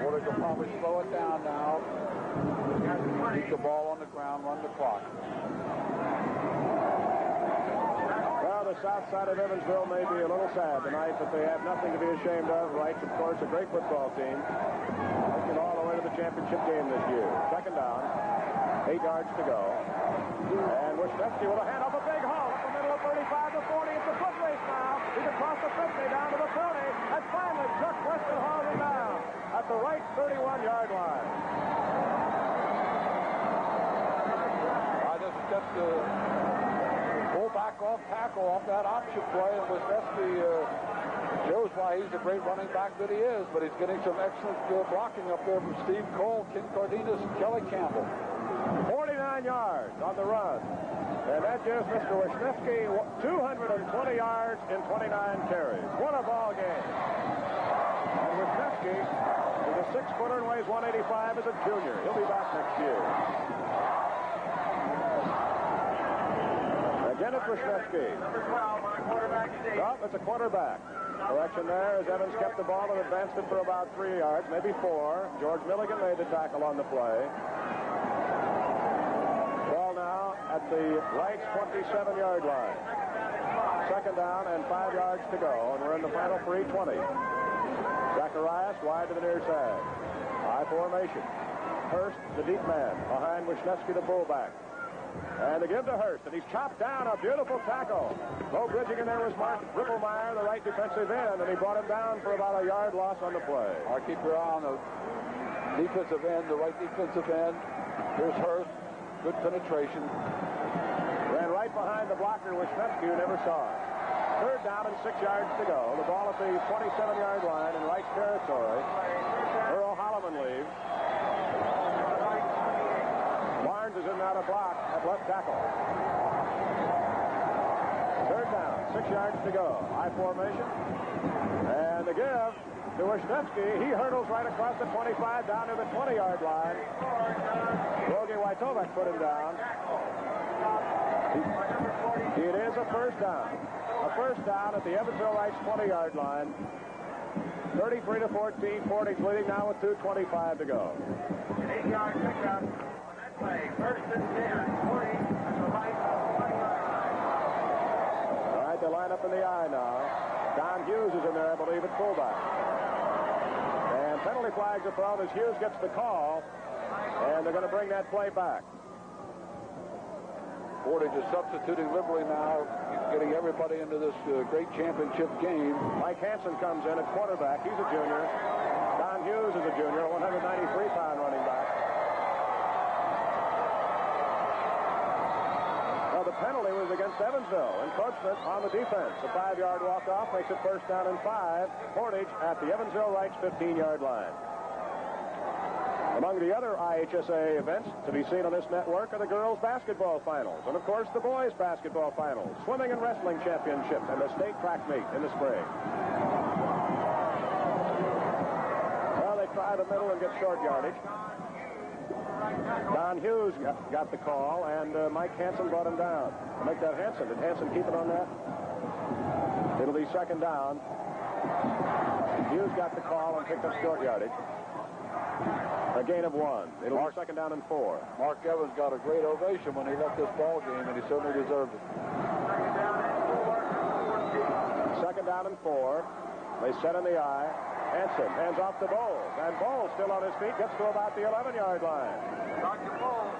Portage will probably slow it down now. Keep the ball on the ground, run the clock.
Well, the south side of Evansville may be a little sad tonight, but they have nothing to be ashamed of. Wright's, of course, a great football team. Looking all the way to the championship game this year. Second down, 8 yards to go. And Wisniewski with a hand up a big hole up the middle of 35 to 40. It's a foot race now. He's across the 50 down to the 30. And finally, Chuck Weston hauls him down at the right 31-yard line.
This is just a fullback off tackle off that option play, and Wisniewski shows why he's the great running back that he is, but he's getting some excellent blocking up there from Steve Cole, Ken Cardenas, and Kelly Campbell.
49 yards on the run. And that gives Mr. Wisniewski 220 yards in 29 carries. What a ball game. And Wisniewski is a 6-footer and weighs 185 as a junior. He'll be back next year. Again, it's Wisniewski. Oh, it's a quarterback. Correction there as Evans kept the ball and advanced it for about 3 yards, maybe 4. George Milligan made the tackle on the play. Ball now at the right 27-yard line. Second down and 5 yards to go, and we're in the final 3:20. Zacharias wide to the near side. High formation. Hurst, the deep man, behind Wisniewski, the fullback. And to give to Hurst, and he's chopped down. A beautiful tackle. Low bridging in there was Mark Ripplemeyer, the right defensive end, and he brought him down for about a yard loss on the play.
I'll keep your eye on the defensive end, the right defensive end. Here's Hurst. Good penetration.
Ran right behind the blocker, Wisniewski, who never saw it. Third down and 6 yards to go. The ball at the 27-yard line in Wright's territory. Earl Holloman leaves. Barnes is in now to block at left tackle. Third down, 6 yards to go. High formation. And the give to Wisniewski. He hurdles right across the 25 down to the 20-yard line. Rogi Wojtowicz put him down. It is a first down. A first down at the Evansville Wright's 20-yard line. 33-14. Portage leading now with 2:25 to go.
An 8-yard pickup. Play. First and 10, 40 at the right 20-yard line.
All right, they line up in the I now. Don Hughes is in there, I believe, at fullback. And penalty flags are thrown as Hughes gets the call, and they're going to bring that play back.
Portage is substituting liberally now, getting everybody into this great championship game.
Mike Hansen comes in at quarterback. He's a junior. Don Hughes is a junior, a 193-pound running back. The penalty was against Evansville. Encroachment on the defense. A 5-yard walk-off makes it first down and 5. Portage at the Evansville Wright's 15-yard line. Among the other IHSA events to be seen on this network are the girls' basketball finals. And, of course, the boys' basketball finals. Swimming and wrestling championships and the state track meet in the spring. Well, they try the middle and get short yardage. Don Hughes got the call, and Mike Hansen brought him down. Make that Hansen. Did Hansen keep it on that? It'll be second down. Hughes got the call and picked up short yardage. A gain of 1. It'll be second down and 4.
Mark Evans got a great ovation when he left this ball game, and he certainly deserved it.
Second down and 4. They set in the I. Hansen hands off to Bowles, and Bowles still on his feet, gets to about the 11-yard line.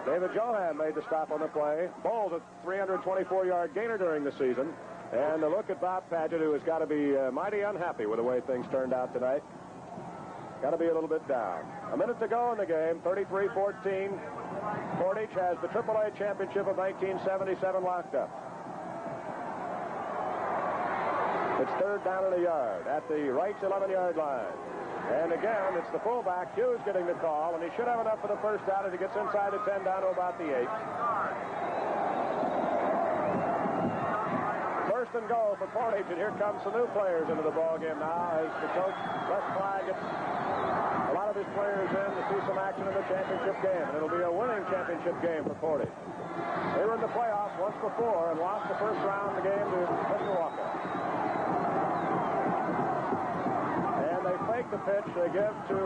David Johan made the stop on the play. Bowles a 324-yard gainer during the season. And a look at Bob Paget, who has got to be mighty unhappy with the way things turned out tonight. Got to be a little bit down. A minute to go in the game, 33-14. Portage has the AAA championship of 1977 locked up. It's third down and a yard at the Wright's 11-yard line. And again, it's the fullback, Hughes, getting the call, and he should have enough for the first down as he gets inside the 10 down to about the 8. First and goal for Portage, and here comes some new players into the ballgame now as the coach, Les Clyde, gets a lot of his players in to see some action in the championship game, and it'll be a winning championship game for Portage. They were in the playoffs once before and lost the first round of the game to Mishawaka. And they fake the pitch. They give to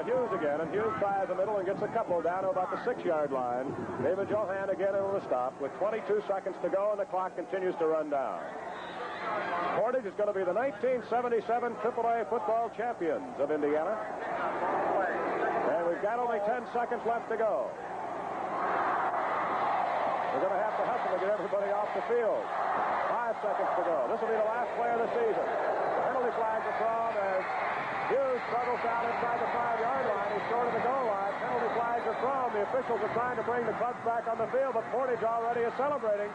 Hughes again, and Hughes tries the middle and gets a couple down to about the 6-yard line. David Johan again into the stop with 22 seconds to go, and the clock continues to run down. Portage is going to be the 1977 AAA football champions of Indiana. And we've got only 10 seconds left to go. We're going to have to hustle to get everybody off the field. 5 seconds to go. This will be the last play of the season. Penalty flags are thrown as Hughes struggles down inside the 5-yard line. He's short of the goal line. Penalty flags are thrown. The officials are trying to bring the Cubs back on the field, but Portage already is celebrating.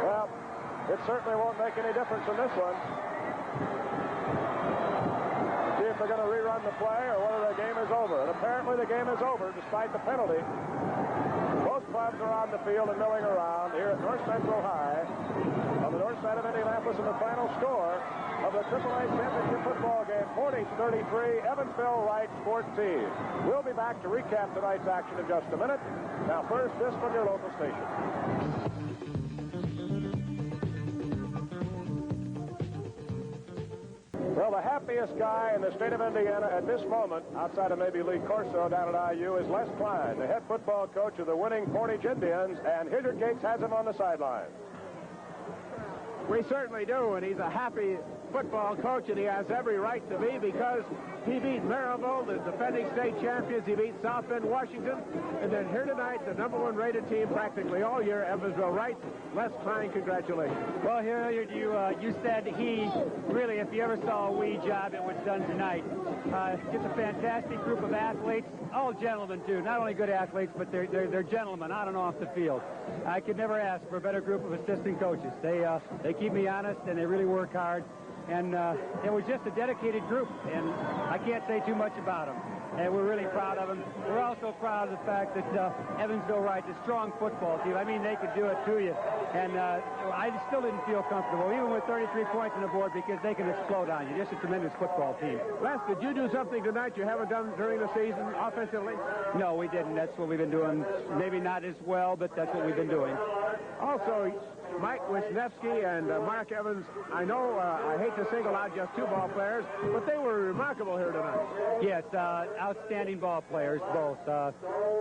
Well, it certainly won't make any difference in this one. See if they're going to rerun the play or whether the game is over. And apparently the game is over despite the penalty. Both clubs are on the field and milling around here at North Central High on the north side of Indianapolis, and the final score of the AAA championship football game, Portage 33, Evansville Wright 14. We'll be back to recap tonight's action in just a minute. Now first, this from your local station. Well, the happiest guy in the state of Indiana at this moment, outside of maybe Lee Corso down at IU, is Les Clyde, the head football coach of the winning Portage Indians, and Hilliard Gates has him on the sideline.
We certainly do, and he's a happy football coach, and he has every right to be because he beat Maryville, the defending state champions. He beat South Bend, Washington, and then here tonight, the #1 rated team practically all year, Evansville Wright. Les Klein, congratulations.
Well, here you said he really, if you ever saw a wee job, it was done tonight. It's a fantastic group of athletes, all gentlemen too. Not only good athletes, but they're gentlemen on and off the field. I could never ask for a better group of assistant coaches. They keep me honest, and they really work hard. And it was just a dedicated group, and I can't say too much about them. And we're really proud of them. We're also proud of the fact that Evansville Wright's a strong football team. I mean, they could do it to you. And I still didn't feel comfortable, even with 33 points on the board, because they can explode on you. Just a tremendous football team.
Les, did you do something tonight you haven't done during the season offensively?
No, we didn't. That's what we've been doing. Maybe not as well, but that's what we've been doing.
Also, Mike Wisniewski and Mark Evans, I know I hate to single out just 2 ball players, but they were remarkable here tonight.
Yes, outstanding ball players, both.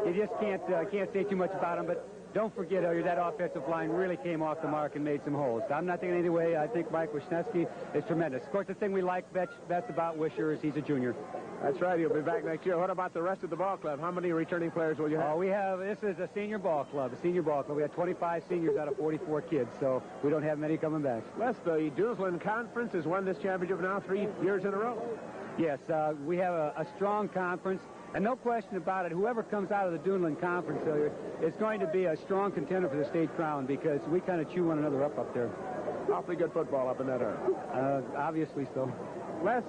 You just can't say too much about them, but don't forget, that offensive line really came off the mark and made some holes. I'm not thinking any way. I think Mike Wisniewski is tremendous. Of course, the thing we like best about Wisher is he's a junior.
That's right. He'll be back next year. What about the rest of the ball club? How many returning players will you have?
This is a senior ball club, We have 25 seniors out of 44 kids, so we don't have many coming back.
Les, the Dunesland Conference has won this championship now 3 years in a row.
Yes, we have a strong conference. And no question about it, whoever comes out of the Duneland Conference is going to be a strong contender for the state crown because we kind of chew one another up there.
Awfully good football up in that area.
Obviously so.
Les,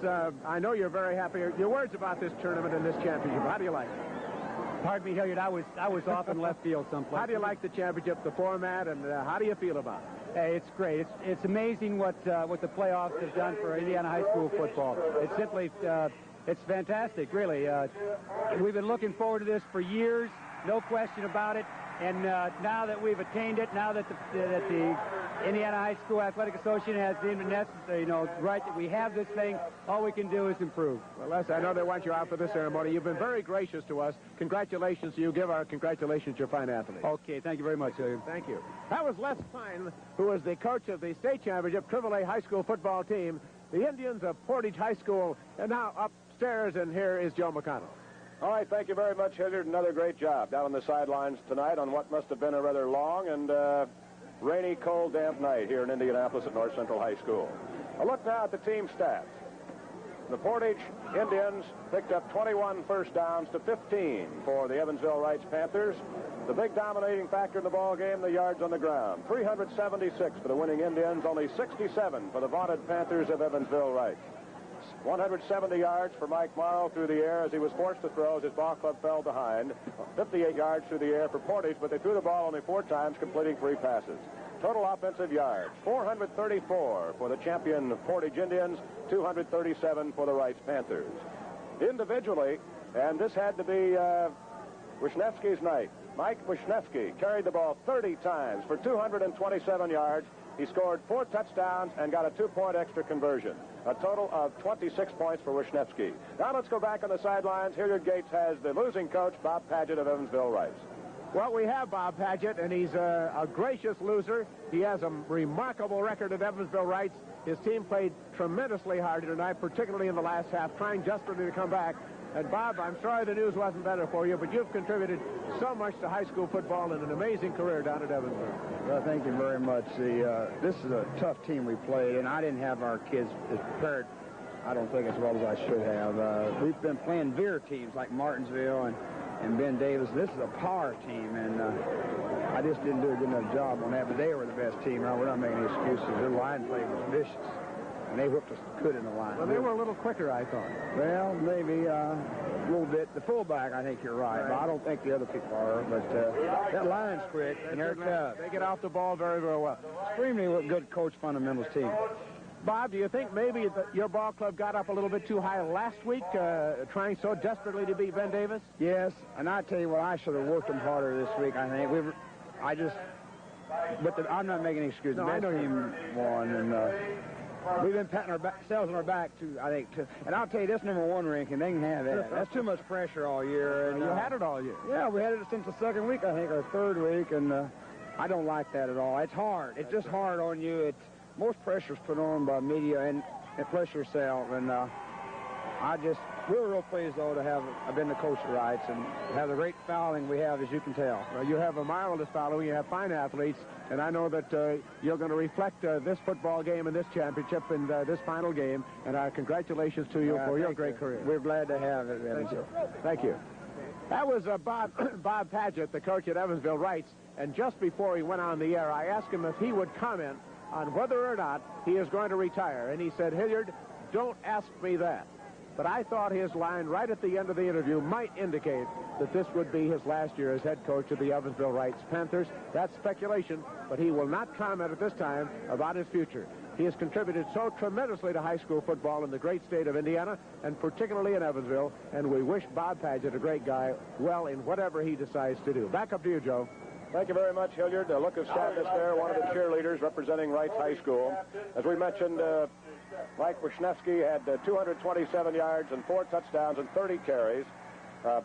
I know you're very happy. Your words about this tournament and this championship, how do you like it?
Pardon me, Hilliard, I was off in left field someplace.
How do you like the championship, the format, and how do you feel about it?
Hey, it's great. It's amazing what the playoffs have done for Indiana high school football. It's simply... it's fantastic, really. We've been looking forward to this for years, no question about it. And now that we've attained it, now that the Indiana High School Athletic Association has the necessary, right that we have this thing, all we can do is improve.
Well, Les, I know they want you out for this ceremony. You've been very gracious to us. Congratulations to you. Give our congratulations to your fine athlete.
Okay, thank you very much, Hilliard.
Thank you. That was Les Klein, who was the coach of the state championship AAA high school football team, the Indians of Portage High School. And now upstairs, and here is Joe McConnell.
All right, thank you very much, Hilliard. Another great job down on the sidelines tonight on what must have been a rather long and rainy, cold, damp night here in Indianapolis at North Central High School. A look now at the team stats. The Portage Indians picked up 21 first downs to 15 for the Evansville Wrights Panthers. The big dominating factor in the ball game, the yards on the ground. 376 for the winning Indians, only 67 for the vaunted Panthers of Evansville Wrights. 170 yards for Mike Morrow through the air as he was forced to throw as his ball club fell behind. 58 yards through the air for Portage, but they threw the ball only 4 times, completing 3 passes. Total offensive yards, 434 for the champion Portage Indians, 237 for the Rice Panthers. Individually, and this had to be Wisniewski's night, Mike Wisniewski carried the ball 30 times for 227 yards. He scored 4 touchdowns and got a 2-point extra conversion. A total of 26 points for Wisniewski. Now let's go back on the sidelines. Hilliard Gates has the losing coach, Bob Paget of Evansville Rice.
Well, we have Bob Paget, and he's a gracious loser. He has a remarkable record at Evansville Rice. His team played tremendously hard tonight, particularly in the last half, trying desperately to come back. And, Bob, I'm sorry the news wasn't better for you, but you've contributed so much to high school football and an amazing career down at Evansville.
Well, thank you very much. This is a tough team we played, and I didn't have our kids as prepared, I don't think, as well as I should have. We've been playing veer teams like Martinsville and Ben Davis. This is a power team, and I just didn't do a good enough job on that, but they were the best team. We're not making any excuses. Their line play was vicious, and they whipped us good in the line.
Well, they were a little quicker, I thought.
Well, maybe a little bit. The fullback, I think you're right. But I don't think the other people are. But that line's quick, and they're tough.
They get off the ball very, very well.
Extremely good coach fundamentals team.
Bob, do you think maybe your ball club got up a little bit too high last week, trying so desperately to beat Ben Davis?
Yes, and I tell you what, I should have worked them harder this week, I think. I'm not making any excuses.
No,
The
I
best
know
team won, and we've been patting ourselves on our back, too, I think. And I'll tell you, this #1 ranking, they can have that. That's too much pressure all year. And
you had it all year.
Yeah, we had it since the second week, I think, or third week, and I don't like that at all. It's hard. It's just hard on you. Most pressure's put on by media and plus yourself, and we were real pleased, though, to have been the coach of Rice and have the great following we have, as you can tell.
Well, you have a marvelous following. You have fine athletes, and I know that you're going to reflect this football game and this championship and this final game, and our congratulations to you for your great career.
We're glad to have it,
Evansville. Thank you. That was Bob Paget, the coach at Evansville Rice, and just before he went on the air, I asked him if he would comment on whether or not he is going to retire, and he said, Hilliard, don't ask me that. But I thought his line right at the end of the interview might indicate that this would be his last year as head coach of the Evansville Rice Panthers. That's speculation, but he will not comment at this time about his future. He has contributed so tremendously to high school football in the great state of Indiana, and particularly in Evansville, and we wish Bob Paget, a great guy, well in whatever he decides to do. Back up to you, Joe.
Thank you very much, Hilliard. A look of sadness there, one of the cheerleaders representing Rice High School. As we mentioned, Mike Wisniewski had 227 yards and 4 touchdowns and 30 carries.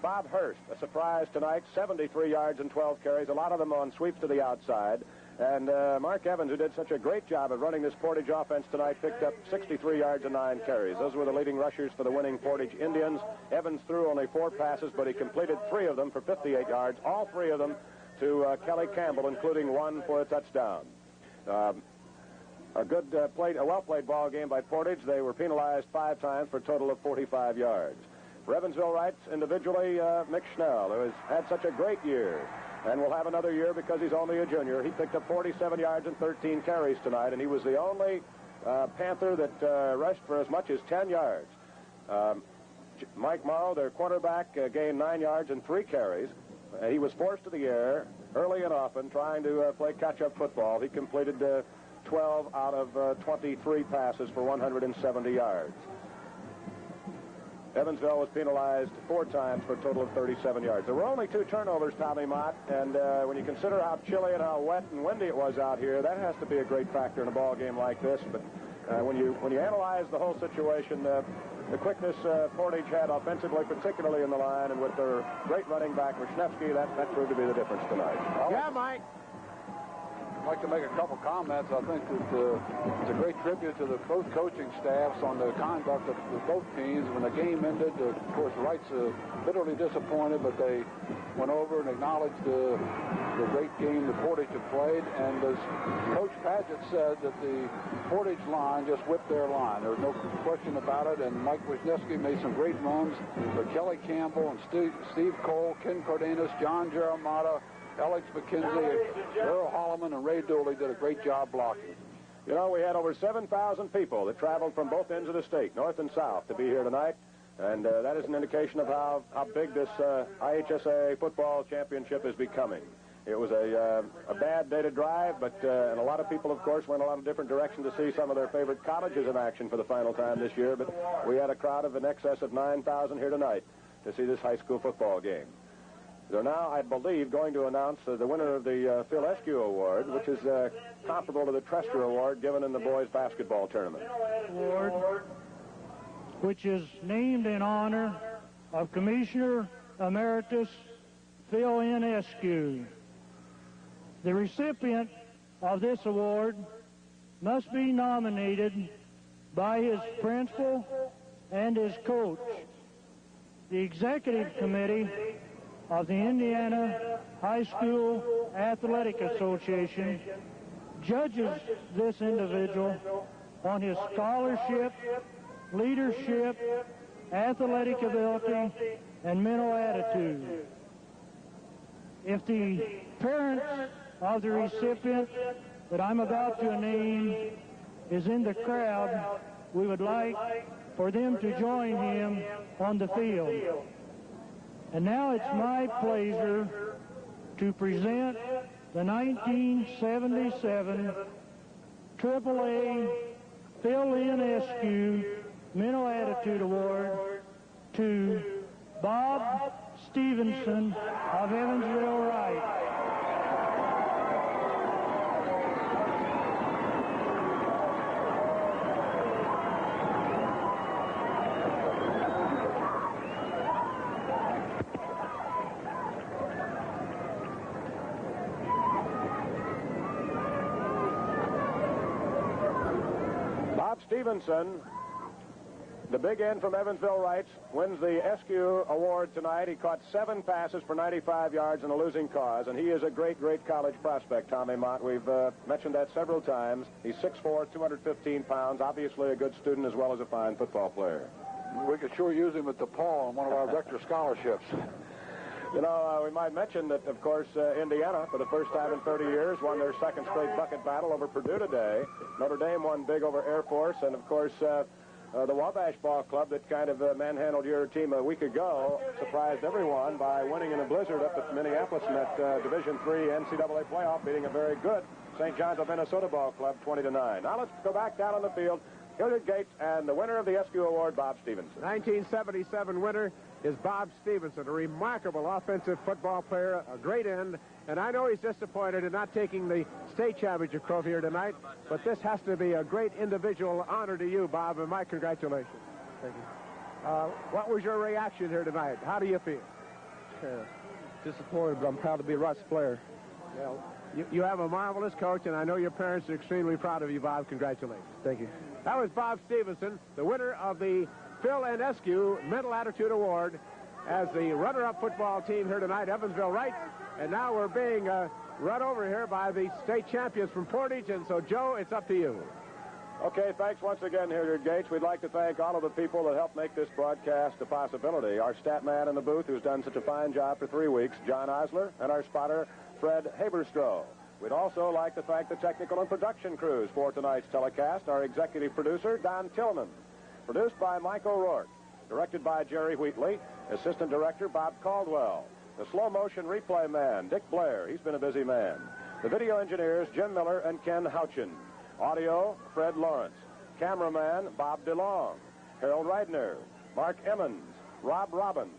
Bob Hurst, a surprise tonight, 73 yards and 12 carries, a lot of them on sweeps to the outside. And Mark Evans, who did such a great job of running this Portage offense tonight, picked up 63 yards and 9 carries. Those were the leading rushers for the winning Portage Indians. Evans threw only 4 passes, but he completed 3 of them for 58 yards, all 3 of them to Kelly Campbell, including 1 for a touchdown. A well-played ball game by Portage. They were penalized 5 times for a total of 45 yards. For Evansville Rice, individually, Mick Schnell, who has had such a great year and will have another year because he's only a junior. He picked up 47 yards and 13 carries tonight, and he was the only Panther that rushed for as much as 10 yards. Mike Morrow, their quarterback, gained 9 yards and 3 carries. He was forced to the air early and often, trying to play catch-up football. He completed 12 out of 23 passes for 170 yards. Evansville was penalized 4 times for a total of 37 yards. There were only 2 turnovers, Tommy Mott, and when you consider how chilly and how wet and windy it was out here, that has to be a great factor in a ball game like this. But when you analyze the whole situation, the quickness Portage had offensively, particularly in the line, and with their great running back, Wisniewski, that proved to be the difference tonight.
Yeah, Mike.
I'd like to make a couple comments. I think that it's a great tribute to the both coaching staffs on the conduct of both teams. When the game ended, of course, Rice bitterly disappointed, but they went over and acknowledged the great game that Portage had played. And as Coach Paget said, that the Portage line just whipped their line. There was no question about it. And Mike Wisniewski made some great runs. But Kelly Campbell and Steve Cole, Ken Cardenas, John Jeremiah, Alex McKenzie, Earl Holloman, and Ray Dooley did a great job blocking.
You know, we had over 7,000 people that traveled from both ends of the state, north and south, to be here tonight. And that is an indication of how big this IHSA football championship is becoming. It was a bad day to drive, but and a lot of people, of course, went a lot of different directions to see some of their favorite colleges in action for the final time this year. But we had a crowd of in excess of 9,000 here tonight to see this high school football game. They're now, I believe, going to announce the winner of the Phil Eskew Award, which is comparable to the Trester Award given in the boys' basketball tournament.
Award, which is named in honor of Commissioner Emeritus Phil N. Eskew. The recipient of this award must be nominated by his principal and his coach. The executive committee of the Indiana High School Athletic Association judges this individual on his scholarship, leadership, athletic ability, and mental attitude. If the parents of the recipient that I'm about to name is in the crowd, we would like for them to join him on the field. And now it's my pleasure to present the 1977 AAA Phil N. Eskew Mental Attitude Award to Bob Stevenson of Evansville Wright.
Stevenson, the big end from Evansville Wrights, wins the Eskew Award tonight. He caught 7 passes for 95 yards in a losing cause, and he is a great, great college prospect, Tommy Mott. We've mentioned that several times. He's 6'4", 215 pounds, obviously a good student as well as a fine football player.
We could sure use him at DePaul on one of our Vector scholarships.
You know, we might mention that, of course, Indiana, for the first time in 30 years, won their second straight bucket battle over Purdue today. Notre Dame won big over Air Force, and, of course, the Wabash Ball Club that kind of manhandled your team a week ago surprised everyone by winning in a blizzard up at Minneapolis in that Division III NCAA playoff, beating a very good St. John's of Minnesota Ball Club 20-9. Now let's go back down on the field. Hilliard Gates and the winner of the Eskew Award, Bob Stevenson.
1977 winner is Bob Stevenson, a remarkable offensive football player, a great end, and I know he's disappointed in not taking the state championship trophy here tonight, but this has to be a great individual honor to you, Bob, and my congratulations.
Thank you.
What was your reaction here tonight? How do you feel?
Disappointed, but I'm proud to be a Rice player.
Well, you have a marvelous coach, and I know your parents are extremely proud of you, Bob. Congratulations.
Thank you.
That was Bob Stevenson, the winner of the Phil N. Eskew Mental Attitude Award as the runner-up football team here tonight, Evansville Wright. And now we're being run over here by the state champions from Portage. And so, Joe, it's up to you.
Okay, thanks once again, Hilliard Gates. We'd like to thank all of the people that helped make this broadcast a possibility. Our stat man in the booth, who's done such a fine job for 3 weeks, John Osler, and our spotter, Fred Haberstroh. We'd also like to thank the technical and production crews for tonight's telecast. Our executive producer, Don Tillman. Produced by Mike O'Rourke. Directed by Jerry Wheatley. Assistant director, Bob Caldwell. The slow motion replay man, Dick Blair. He's been a busy man. The video engineers, Jim Miller and Ken Houchin. Audio, Fred Lawrence. Cameraman, Bob DeLong. Harold Reidner. Mark Emmons. Rob Robbins.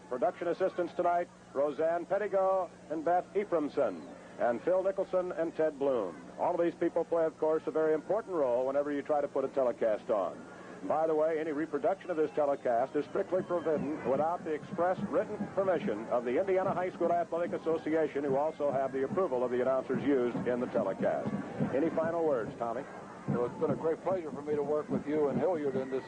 Production assistants tonight, Roseanne Pettigo and Beth Ephraimson. And Phil Nicholson and Ted Bloom. All of these people play, of course, a very important role whenever you try to put a telecast on. By the way, any reproduction of this telecast is strictly forbidden without the express written permission of the Indiana High School Athletic Association, who also have the approval of the announcers used in the telecast. Any final words, Tommy?
Well, it's been a great pleasure for me to work with you and Hilliard in this